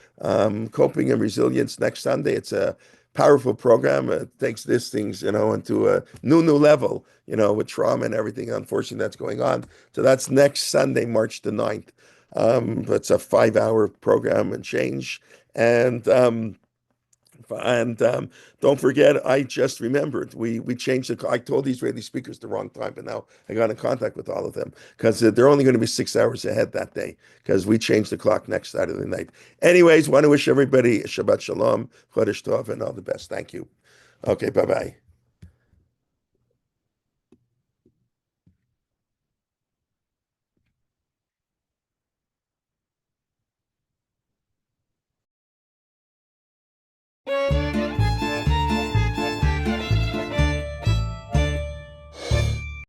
coping and resilience next Sunday. It's a powerful program. It takes these things, into a new level, with trauma and everything, unfortunately, that's going on. So that's next Sunday, March the 9th. It's a 5-hour program and change. And don't forget, I just remembered, we changed I told the Israeli speakers the wrong time, but now I got in contact with all of them because they're only going to be 6 hours ahead that day because we changed the clock next Saturday night. Anyways, want to wish everybody Shabbat Shalom, Chodesh Tov, and all the best. Thank you. Okay, bye-bye.